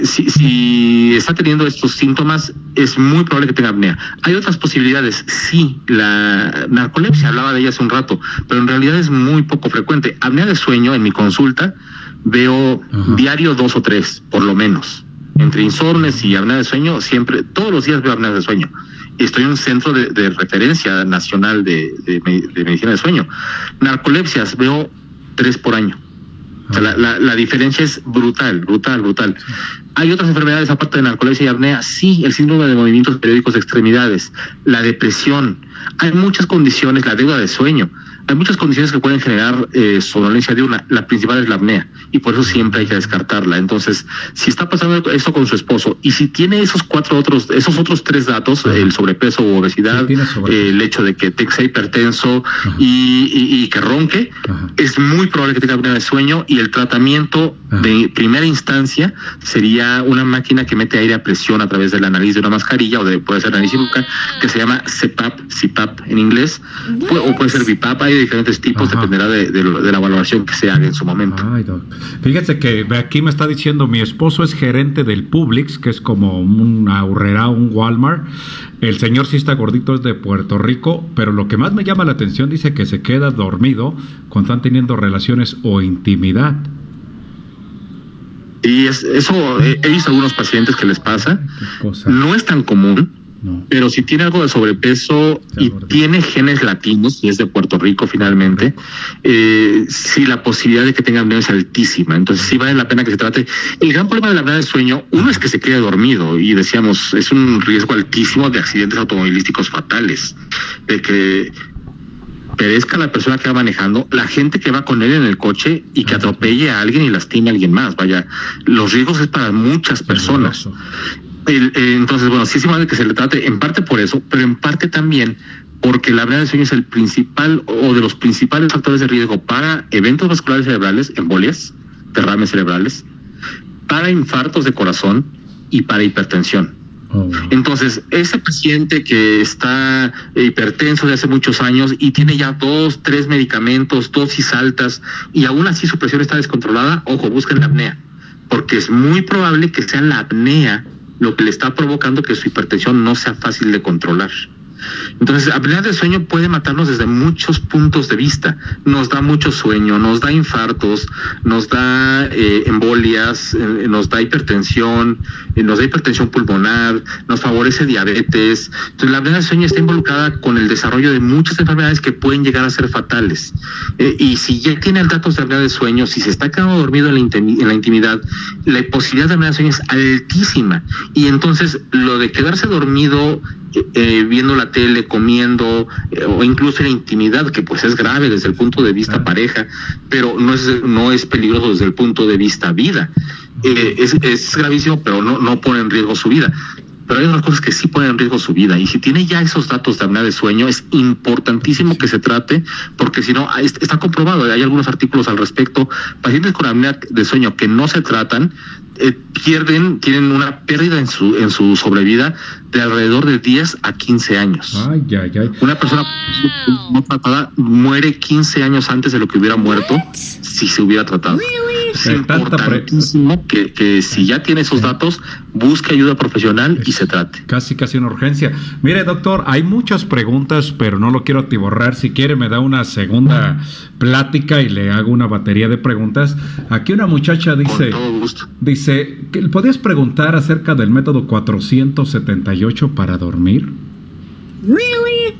Si está teniendo estos síntomas, es muy probable que tenga apnea. Hay otras posibilidades, sí, la narcolepsia, hablaba de ella hace un rato, pero en realidad es muy poco frecuente. Apnea de sueño, en mi consulta, veo diario 2 o 3, por lo menos. Entre insomnes y apnea de sueño, siempre, todos los días veo apnea de sueño. Estoy en un centro de referencia nacional de medicina de sueño. Narcolepsias, veo 3 por año. O sea, la diferencia es brutal. ¿Hay otras enfermedades aparte de narcolepsia y apnea? Sí, el síndrome de movimientos periódicos de extremidades, la depresión. Hay muchas condiciones, la deuda de sueño. Hay muchas condiciones que pueden generar somnolencia diurna. La principal es la apnea y por eso siempre hay que descartarla. Entonces, si está pasando eso con su esposo y si tiene esos otros 3 datos, el sobrepeso u obesidad, el hecho de que sea hipertenso y que ronque, es muy probable que tenga apnea de sueño y el tratamiento de primera instancia sería una máquina que mete aire a presión a través de la nariz de una mascarilla puede ser nariz y boca, que se llama CPAP en inglés, o puede ser BiPAP. Hay diferentes tipos, dependerá de la valoración que se haga en su momento. Ay, fíjese que aquí me está diciendo, mi esposo es gerente del Publix, que es como una Aurrera, un Walmart. El señor sí está gordito, es de Puerto Rico, pero lo que más me llama la atención, dice que se queda dormido cuando están teniendo relaciones o intimidad. Y eso he visto algunos pacientes que les pasa. No es tan común. No. Pero si tiene algo de sobrepeso y tiene genes latinos, y es de Puerto Rico finalmente, sí, la posibilidad de que tenga apnea es altísima. Entonces sí vale la pena que se trate. El gran problema de la apnea del sueño, uno es que se quede dormido, y decíamos, es un riesgo altísimo de accidentes automovilísticos fatales, de que perezca la persona que va manejando, la gente que va con él en el coche y que atropelle a alguien y lastime a alguien más. Vaya, los riesgos es para muchas personas. Entonces, bueno, sí es importante que se le trate en parte por eso, pero en parte también porque la apnea del sueño es el principal o de los principales factores de riesgo para eventos vasculares cerebrales, embolias, derrames cerebrales, para infartos de corazón y para hipertensión. Entonces, ese paciente que está hipertenso de hace muchos años y tiene ya 2, 3 medicamentos, dosis altas, y aún así su presión está descontrolada, ojo, busquen la apnea, porque es muy probable que sea la apnea lo que le está provocando que su hipertensión no sea fácil de controlar. Entonces, apnea del sueño puede matarnos desde muchos puntos de vista. Nos da mucho sueño, nos da infartos, nos da embolias, nos da hipertensión pulmonar, nos favorece diabetes. Entonces, la apnea del sueño está involucrada con el desarrollo de muchas enfermedades que pueden llegar a ser fatales. Y si ya tiene datos de apnea del sueño, si se está quedando dormido en la intimidad, la posibilidad de apnea del sueño es altísima. Y entonces, lo de quedarse dormido viendo la tele, comiendo, o incluso en la intimidad, que pues es grave desde el punto de vista pareja, pero no es peligroso desde el punto de vista vida. Es gravísimo, pero no pone en riesgo su vida. Pero hay otras cosas que sí ponen en riesgo su vida, y si tiene ya esos datos de apnea de sueño, es importantísimo que se trate, porque si no, está comprobado, hay algunos artículos al respecto, pacientes con apnea de sueño que no se tratan, tienen una pérdida en su sobrevida de alrededor de 10 a 15 años. Ay. Una persona no tratada muere 15 años antes de lo que hubiera muerto si se hubiera tratado. Es importantísimo que si ya tiene esos datos, busque ayuda profesional y se trate. Casi una urgencia. Mire, doctor, hay muchas preguntas, pero no lo quiero atiborrar. Si quiere, me da una segunda plática y le hago una batería de preguntas. Aquí una muchacha dice... Con todo gusto. Dice, ¿podías preguntar acerca del método 478 para dormir? ¿Really?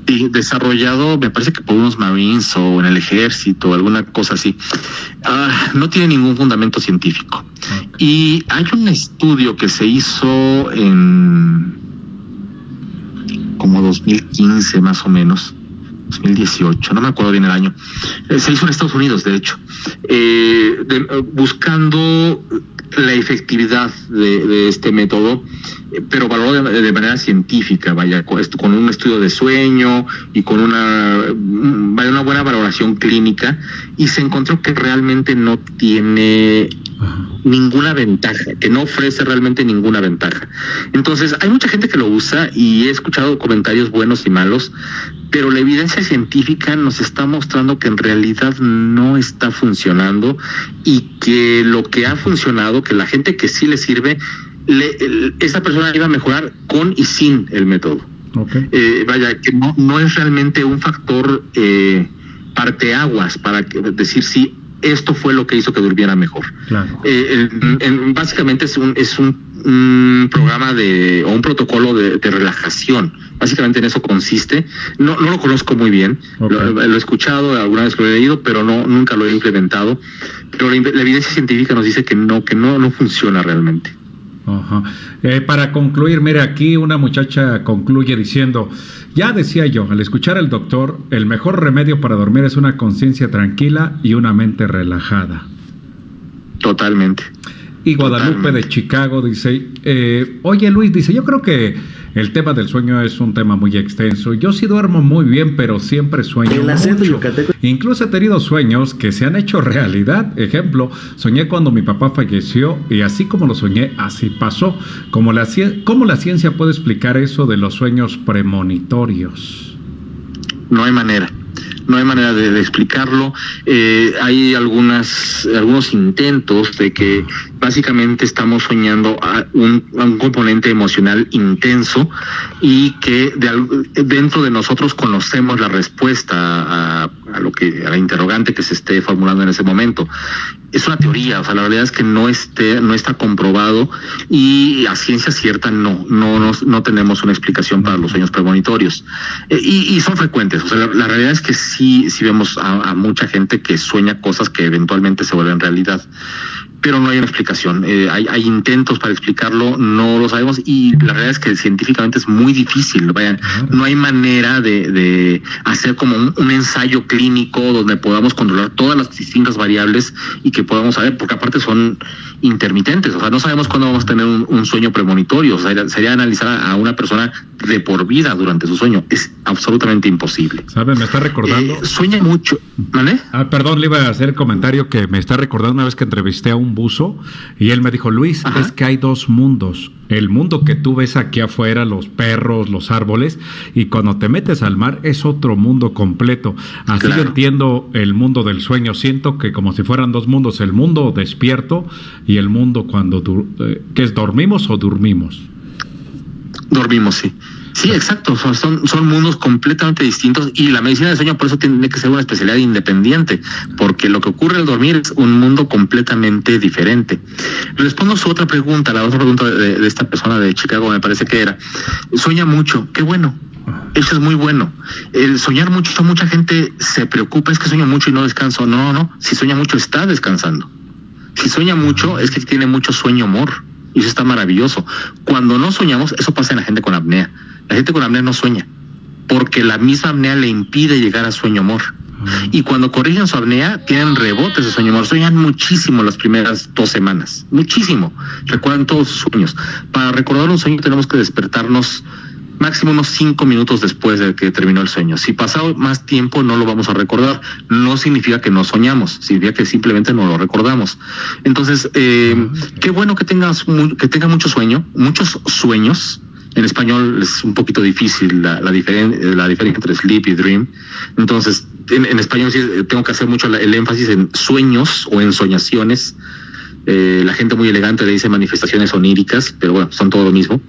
Sí, desarrollado, me parece que por unos Marines o en el ejército, alguna cosa así. No tiene ningún fundamento científico. Okay. Y hay un estudio que se hizo en como 2015 más o menos, 2018, no me acuerdo bien el año. Se hizo en Estados Unidos, de hecho, buscando la efectividad de este método, pero valorado de manera científica, con un estudio de sueño y con una buena valoración clínica, y se encontró que realmente no tiene ninguna ventaja, que no ofrece realmente ninguna ventaja. Entonces, hay mucha gente que lo usa y he escuchado comentarios buenos y malos, pero la evidencia científica nos está mostrando que en realidad no está funcionando, y que lo que ha funcionado, que la gente que sí le sirve, esa persona iba a mejorar con y sin el método. Okay. Que no es realmente un factor parteaguas para decir si esto fue lo que hizo que durmiera mejor. Claro. Básicamente es un programa o un protocolo de relajación. Básicamente en eso consiste. No lo conozco muy bien. Okay. Lo he escuchado, alguna vez lo he leído, pero nunca lo he implementado. Pero la evidencia científica nos dice que no funciona realmente. Ajá. Para concluir, mire, aquí una muchacha concluye diciendo: ya decía yo, al escuchar al doctor, el mejor remedio para dormir es una conciencia tranquila y una mente relajada. Totalmente. Y Guadalupe de Chicago dice, oye Luis, dice, yo creo que el tema del sueño es un tema muy extenso. Yo sí duermo muy bien, pero siempre sueño mucho. Incluso he tenido sueños que se han hecho realidad. Ejemplo, soñé cuando mi papá falleció y así como lo soñé, así pasó. ¿Cómo la ciencia puede explicar eso de los sueños premonitorios? No hay manera. No hay manera de explicarlo. Hay algunos intentos de que básicamente estamos soñando a un componente emocional intenso, y que dentro de nosotros conocemos la respuesta a la interrogante que se esté formulando en ese momento. Es una teoría, la realidad es que no está comprobado, y a ciencia cierta no tenemos una explicación para los sueños premonitorios. Y son frecuentes, la realidad es que sí vemos a mucha gente que sueña cosas que eventualmente se vuelven realidad. pero no hay una explicación. Hay intentos para explicarlo, no lo sabemos, y la realidad es que científicamente es muy difícil. Vaya, no hay manera de hacer como un ensayo clínico donde podamos controlar todas las distintas variables y que podamos saber, porque aparte son intermitentes, o sea, no sabemos cuándo vamos a tener un sueño premonitorio. O sea, sería analizar a una persona de por vida durante su sueño. Es absolutamente imposible. ¿Sabe? Me está recordando... sueña mucho, ¿vale? Perdón, le iba a hacer el comentario que me está recordando una vez que entrevisté a un buzo y él me dijo, Luis, ajá, es que hay dos mundos. El mundo que tú ves aquí afuera, los perros, los árboles, y cuando te metes al mar es otro mundo completo. Así claro. Yo entiendo el mundo del sueño. Siento que como si fueran dos mundos, el mundo despierto y el mundo cuando ¿qué es? ¿Dormimos o dormimos? Dormimos, sí. Sí, exacto. Son mundos completamente distintos, y la medicina del sueño por eso tiene que ser una especialidad independiente, porque lo que ocurre al dormir es un mundo completamente diferente. Respondo a su otra pregunta, la otra pregunta de esta persona de Chicago, me parece que era, sueña mucho, qué bueno. Eso es muy bueno. El soñar mucho, mucha gente se preocupa, es que sueña mucho y no descanso. No. Si sueña mucho, está descansando. Si sueña mucho, es que tiene mucho sueño-humor. Y eso está maravilloso. Cuando no soñamos, eso pasa en la gente con apnea. La gente con apnea no sueña, porque la misma apnea le impide llegar a sueño-humor. Y cuando corrigen su apnea, tienen rebotes de sueño-humor. Sueñan muchísimo las primeras 2 semanas. Muchísimo. Recuerdan todos sus sueños. Para recordar un sueño tenemos que despertarnos máximo unos 5 minutos después de que terminó el sueño. Si pasa más tiempo, no lo vamos a recordar. No significa que no soñamos, significa que simplemente no lo recordamos. Entonces, qué bueno que tenga mucho sueño, muchos sueños. En español es un poquito difícil la diferencia entre sleep y dream. Entonces, en español sí tengo que hacer mucho el énfasis en sueños o ensoñaciones. La gente muy elegante le dice manifestaciones oníricas, pero bueno, son todo lo mismo.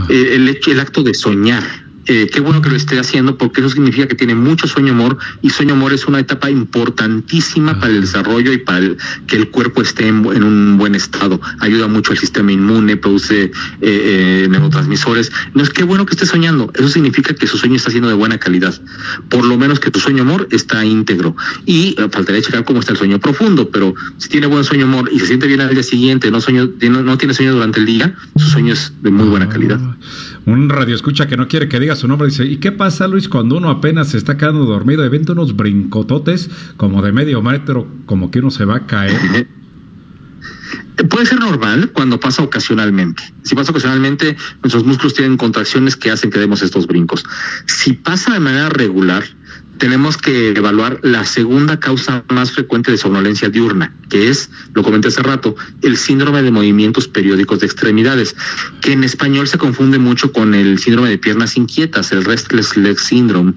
El acto de soñar. Qué bueno que lo esté haciendo, porque eso significa que tiene mucho sueño-humor, y sueño-humor es una etapa importantísima para el desarrollo y para que el cuerpo esté en un buen estado. Ayuda mucho al sistema inmune, produce neurotransmisores. No es qué bueno que esté soñando, eso significa que su sueño está siendo de buena calidad, por lo menos que tu sueño-humor está íntegro. Y faltaría checar cómo está el sueño profundo, pero si tiene buen sueño-humor y se siente bien al día siguiente, no tiene sueño durante el día, su sueño es de muy buena calidad. Un radioescucha que no quiere que diga su nombre dice, ¿y qué pasa, Luis, cuando uno apenas se está quedando dormido y vente unos brincototes como de medio metro, como que uno se va a caer? Puede ser normal cuando pasa ocasionalmente. Si pasa ocasionalmente, nuestros músculos tienen contracciones que hacen que demos estos brincos. Si pasa de manera regular, tenemos que evaluar la segunda causa más frecuente de somnolencia diurna, que es, lo comenté hace rato, el síndrome de movimientos periódicos de extremidades, que en español se confunde mucho con el síndrome de piernas inquietas, el restless leg syndrome.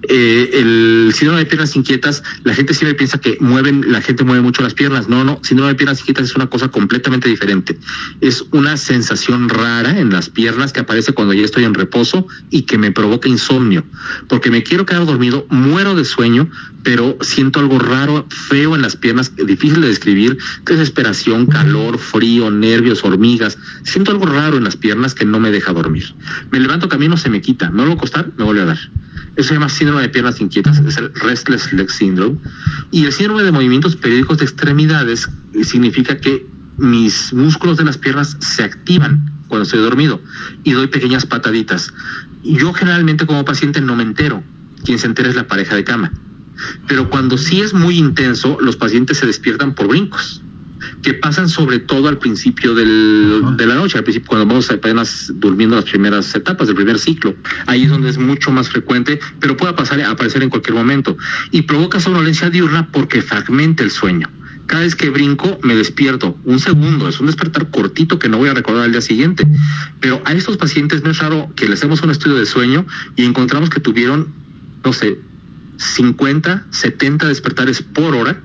El síndrome de piernas inquietas, la gente siempre piensa que la gente mueve mucho las piernas. No, síndrome de piernas inquietas es una cosa completamente diferente. Es una sensación rara en las piernas que aparece cuando ya estoy en reposo y que me provoca insomnio, porque me quiero quedar dormido, muero de sueño, pero siento algo raro, feo en las piernas, difícil de describir, desesperación, calor, frío, nervios, hormigas. Siento algo raro en las piernas que no me deja dormir. Me levanto, camino, se me quita. Me vuelvo a acostar, me vuelve a dar. Eso se llama síndrome de piernas inquietas, es el restless leg syndrome. Y el síndrome de movimientos periódicos de extremidades significa que mis músculos de las piernas se activan cuando estoy dormido y doy pequeñas pataditas. Yo generalmente como paciente no me entero. Quien se entera es la pareja de cama. Pero cuando sí es muy intenso, los pacientes se despiertan por brincos, que pasan sobre todo al principio de la noche, al principio cuando vamos apenas durmiendo las primeras etapas del primer ciclo. Ahí es donde es mucho más frecuente, pero puede aparecer en cualquier momento. Y provoca somnolencia diurna porque fragmenta el sueño. Cada vez que brinco, me despierto. Un segundo, es un despertar cortito que no voy a recordar al día siguiente. Pero a estos pacientes no es raro que les hacemos un estudio de sueño y encontramos que tuvieron, no sé, 50, 70 despertares por hora.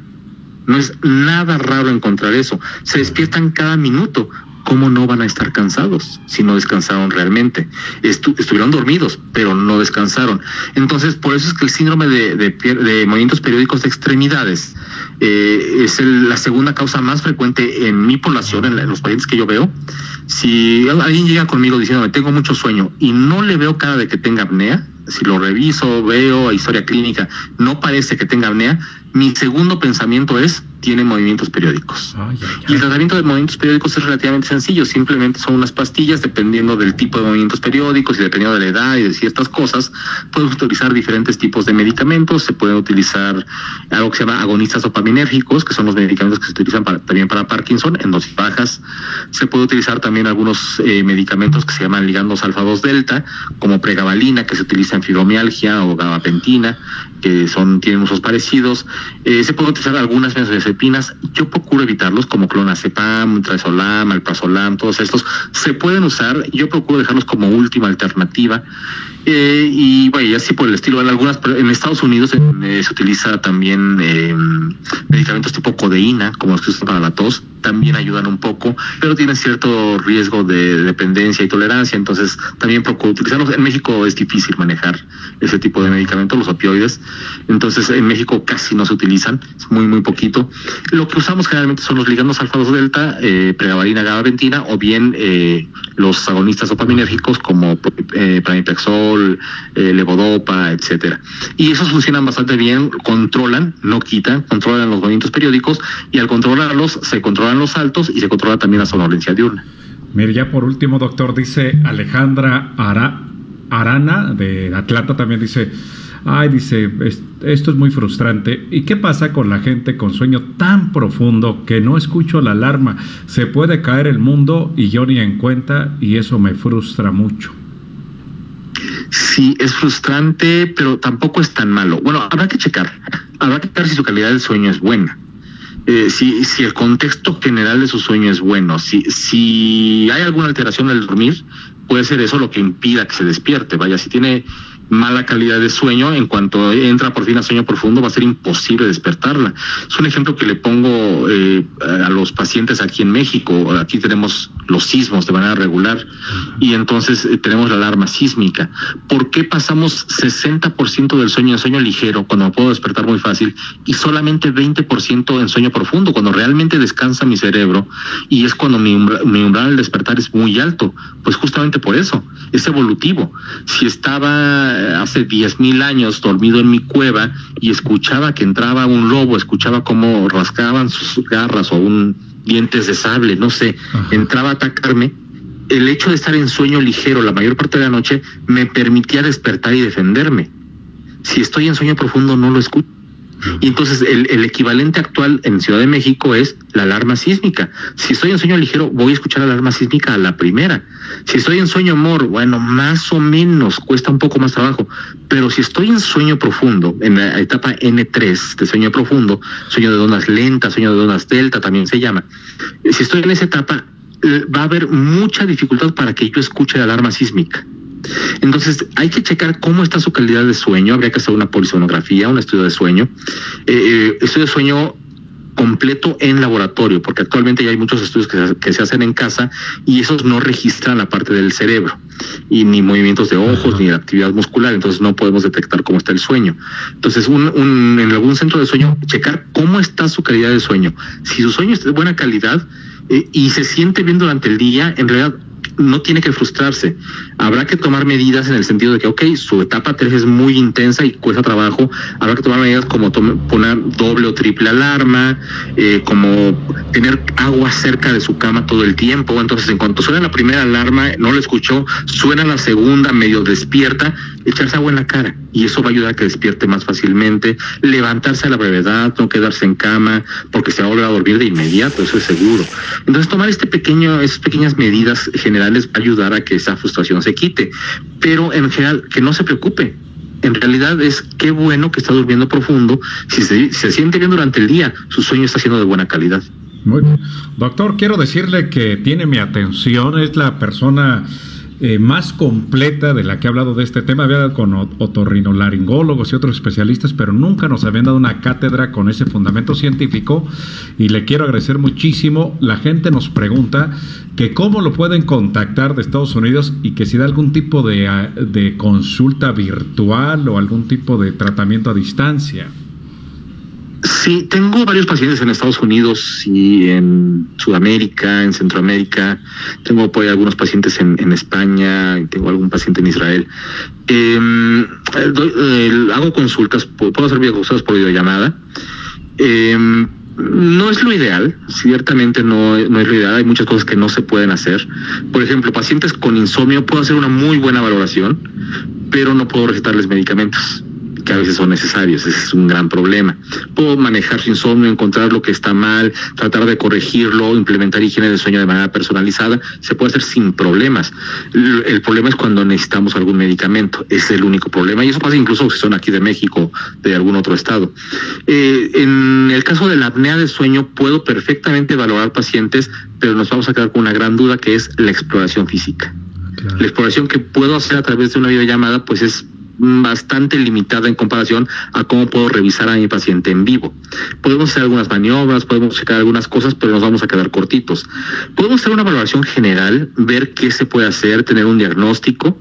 No es nada raro encontrar eso. Se despiertan cada minuto. ¿Cómo no van a estar cansados si no descansaron realmente? Estuvieron dormidos, pero no descansaron. Entonces, por eso es que el síndrome de movimientos periódicos de extremidades es la segunda causa más frecuente en mi población, en los pacientes que yo veo. Si alguien llega conmigo diciéndome tengo mucho sueño y no le veo cara de que tenga apnea, si lo reviso, veo historia clínica, no parece que tenga apnea, Mi segundo pensamiento es, tiene movimientos periódicos. Y el tratamiento de movimientos periódicos es relativamente sencillo, simplemente son unas pastillas, dependiendo del tipo de movimientos periódicos y dependiendo de la edad y de ciertas cosas, puedes utilizar diferentes tipos de medicamentos. Se pueden utilizar algo que se llama agonistas dopaminérgicos, que son los medicamentos que se utilizan también para Parkinson, en dosis bajas. Se puede utilizar también algunos medicamentos que se llaman ligandos alfa-2 delta, como pregabalina, que se utiliza en fibromialgia, o gabapentina, que tienen usos parecidos. Se pueden utilizar algunas benzodiazepinas. Yo procuro evitarlos, como clonazepam, trazolam, alprazolam, todos estos se pueden usar. Yo procuro dejarlos como última alternativa. Y bueno, y así por el estilo. En Estados Unidos se utiliza también medicamentos tipo codeína, como los que se usan para la tos. También ayudan un poco, pero tienen cierto riesgo de dependencia y tolerancia, entonces también procuro utilizarlos. En México es difícil manejar ese tipo de medicamentos, los opioides, entonces en México casi no se utilizan, es muy muy poquito. Lo que usamos generalmente son los ligandos alfa-2 delta, pregabalina, gabapentina, o bien los agonistas dopaminérgicos como pramipexol, levodopa, etcétera. Y esos funcionan bastante bien, controlan, no quitan, controlan los movimientos periódicos, y al controlarlos se controlan los saltos y se controla también la somnolencia diurna. Mire, ya por último, doctor, dice Alejandra Arana de Atlanta, también dice, esto es muy frustrante. ¿Y qué pasa con la gente con sueño tan profundo que no escucho la alarma? Se puede caer el mundo y yo ni en cuenta, y eso me frustra mucho. Sí, es frustrante, pero tampoco es tan malo. Bueno, habrá que checar si su calidad del sueño es buena. Si el contexto general de su sueño es bueno, si hay alguna alteración al dormir, puede ser eso lo que impida que se despierte. Vaya, si tiene mala calidad de sueño, en cuanto entra por fin a sueño profundo va a ser imposible despertarla. Es un ejemplo que le pongo a los pacientes aquí en México. Aquí tenemos los sismos de manera regular y entonces tenemos la alarma sísmica. ¿Por qué pasamos 60% del sueño en sueño ligero, cuando me puedo despertar muy fácil, y solamente 20% en sueño profundo, cuando realmente descansa mi cerebro, y es cuando mi umbral al despertar es muy alto? Pues justamente por eso, es evolutivo. Si estaba hace 10,000 años dormido en mi cueva y escuchaba que entraba un lobo, escuchaba cómo rascaban sus garras o dientes de sable, no sé, entraba a atacarme, el hecho de estar en sueño ligero la mayor parte de la noche me permitía despertar y defenderme. Si estoy en sueño profundo no lo escucho. Y entonces el equivalente actual en Ciudad de México es la alarma sísmica. Si estoy en sueño ligero, voy a escuchar la alarma sísmica a la primera. Si estoy en sueño MOR, bueno, más o menos, cuesta un poco más trabajo. Pero si estoy en sueño profundo, en la etapa N3 de sueño profundo, sueño de ondas lentas, sueño de ondas delta también se llama. Si estoy en esa etapa, va a haber mucha dificultad para que yo escuche la alarma sísmica. Entonces hay que checar cómo está su calidad de sueño. Habría que hacer una polisonografía, un estudio de sueño, estudio de sueño completo en laboratorio, porque actualmente ya hay muchos estudios que se hacen en casa y esos no registran la parte del cerebro y ni movimientos de ojos ni de actividad muscular, entonces no podemos detectar cómo está el sueño. Entonces en algún centro de sueño checar cómo está su calidad de sueño. Si su sueño es de buena calidad y se siente bien durante el día, en realidad no tiene que frustrarse. Habrá que tomar medidas en el sentido de que, su etapa 3 es muy intensa y cuesta trabajo. Habrá que tomar medidas como poner doble o triple alarma, como tener agua cerca de su cama todo el tiempo. Entonces, en cuanto suena la primera alarma, no la escuchó, suena la segunda, medio despierta, echarse agua en la cara. Y eso va a ayudar a que despierte más fácilmente. Levantarse a la brevedad, no quedarse en cama, porque se va a volver a dormir de inmediato, eso es seguro. Entonces, tomar esas pequeñas medidas generales va a ayudar a que esa frustración se quite. Pero en general, que no se preocupe. En realidad es qué bueno que está durmiendo profundo. Si se siente bien durante el día, su sueño está siendo de buena calidad. Muy bien. Doctor, quiero decirle que tiene mi atención, es la persona más completa de la que ha hablado de este tema. Había hablado con otorrinolaringólogos y otros especialistas, pero nunca nos habían dado una cátedra con ese fundamento científico, y le quiero agradecer muchísimo. La gente nos pregunta que cómo lo pueden contactar de Estados Unidos y que si da algún tipo de consulta virtual o algún tipo de tratamiento a distancia. Sí, tengo varios pacientes en Estados Unidos y en Sudamérica, en Centroamérica. Tengo por ahí algunos pacientes en España y tengo algún paciente en Israel. Hago consultas, puedo hacer videoconsultas por videollamada. No es lo ideal, ciertamente no es lo ideal, hay muchas cosas que no se pueden hacer. Por ejemplo, pacientes con insomnio puedo hacer una muy buena valoración, pero no puedo recetarles medicamentos, que a veces son necesarios. Ese es un gran problema. Puedo manejar su insomnio, encontrar lo que está mal, tratar de corregirlo, implementar higiene de sueño de manera personalizada. Se puede hacer sin problemas. El problema es cuando necesitamos algún medicamento. Es el único problema. Y eso pasa incluso si son aquí de México, de algún otro estado. En el caso de la apnea de sueño, puedo perfectamente valorar pacientes, pero nos vamos a quedar con una gran duda, que es la exploración física. Claro. La exploración que puedo hacer a través de una videollamada, pues es bastante limitada en comparación a cómo puedo revisar a mi paciente en vivo. Podemos hacer algunas maniobras, podemos checar algunas cosas, pero nos vamos a quedar cortitos. Podemos hacer una valoración general, ver qué se puede hacer, tener un diagnóstico,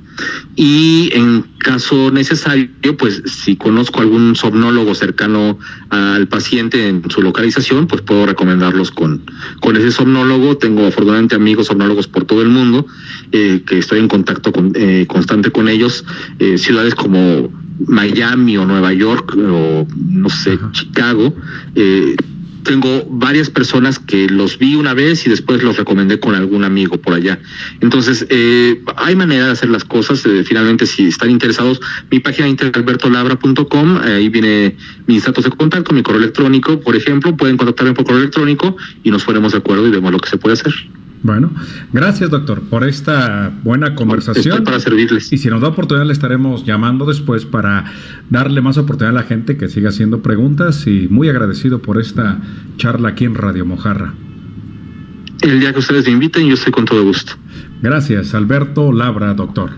y en caso necesario, pues si conozco algún somnólogo cercano al paciente en su localización, pues puedo recomendarlos con ese somnólogo. Tengo afortunadamente amigos somnólogos por todo el mundo, que estoy en contacto constante con ellos. Ciudades como Miami o Nueva York o no sé, Chicago, tengo varias personas que los vi una vez y después los recomendé con algún amigo por allá. Entonces, hay manera de hacer las cosas. Finalmente, si están interesados, mi página de internet albertolabra.com, ahí viene mis datos de contacto, mi correo electrónico, por ejemplo. Pueden contactarme por correo electrónico y nos ponemos de acuerdo y vemos lo que se puede hacer. Bueno, gracias, doctor, por esta buena conversación. Estoy para servirles. Y si nos da oportunidad, le estaremos llamando después para darle más oportunidad a la gente que siga haciendo preguntas, y muy agradecido por esta charla aquí en Radio Mojarra. El día que ustedes me inviten, yo estoy con todo gusto. Gracias, Alberto Labra, doctor.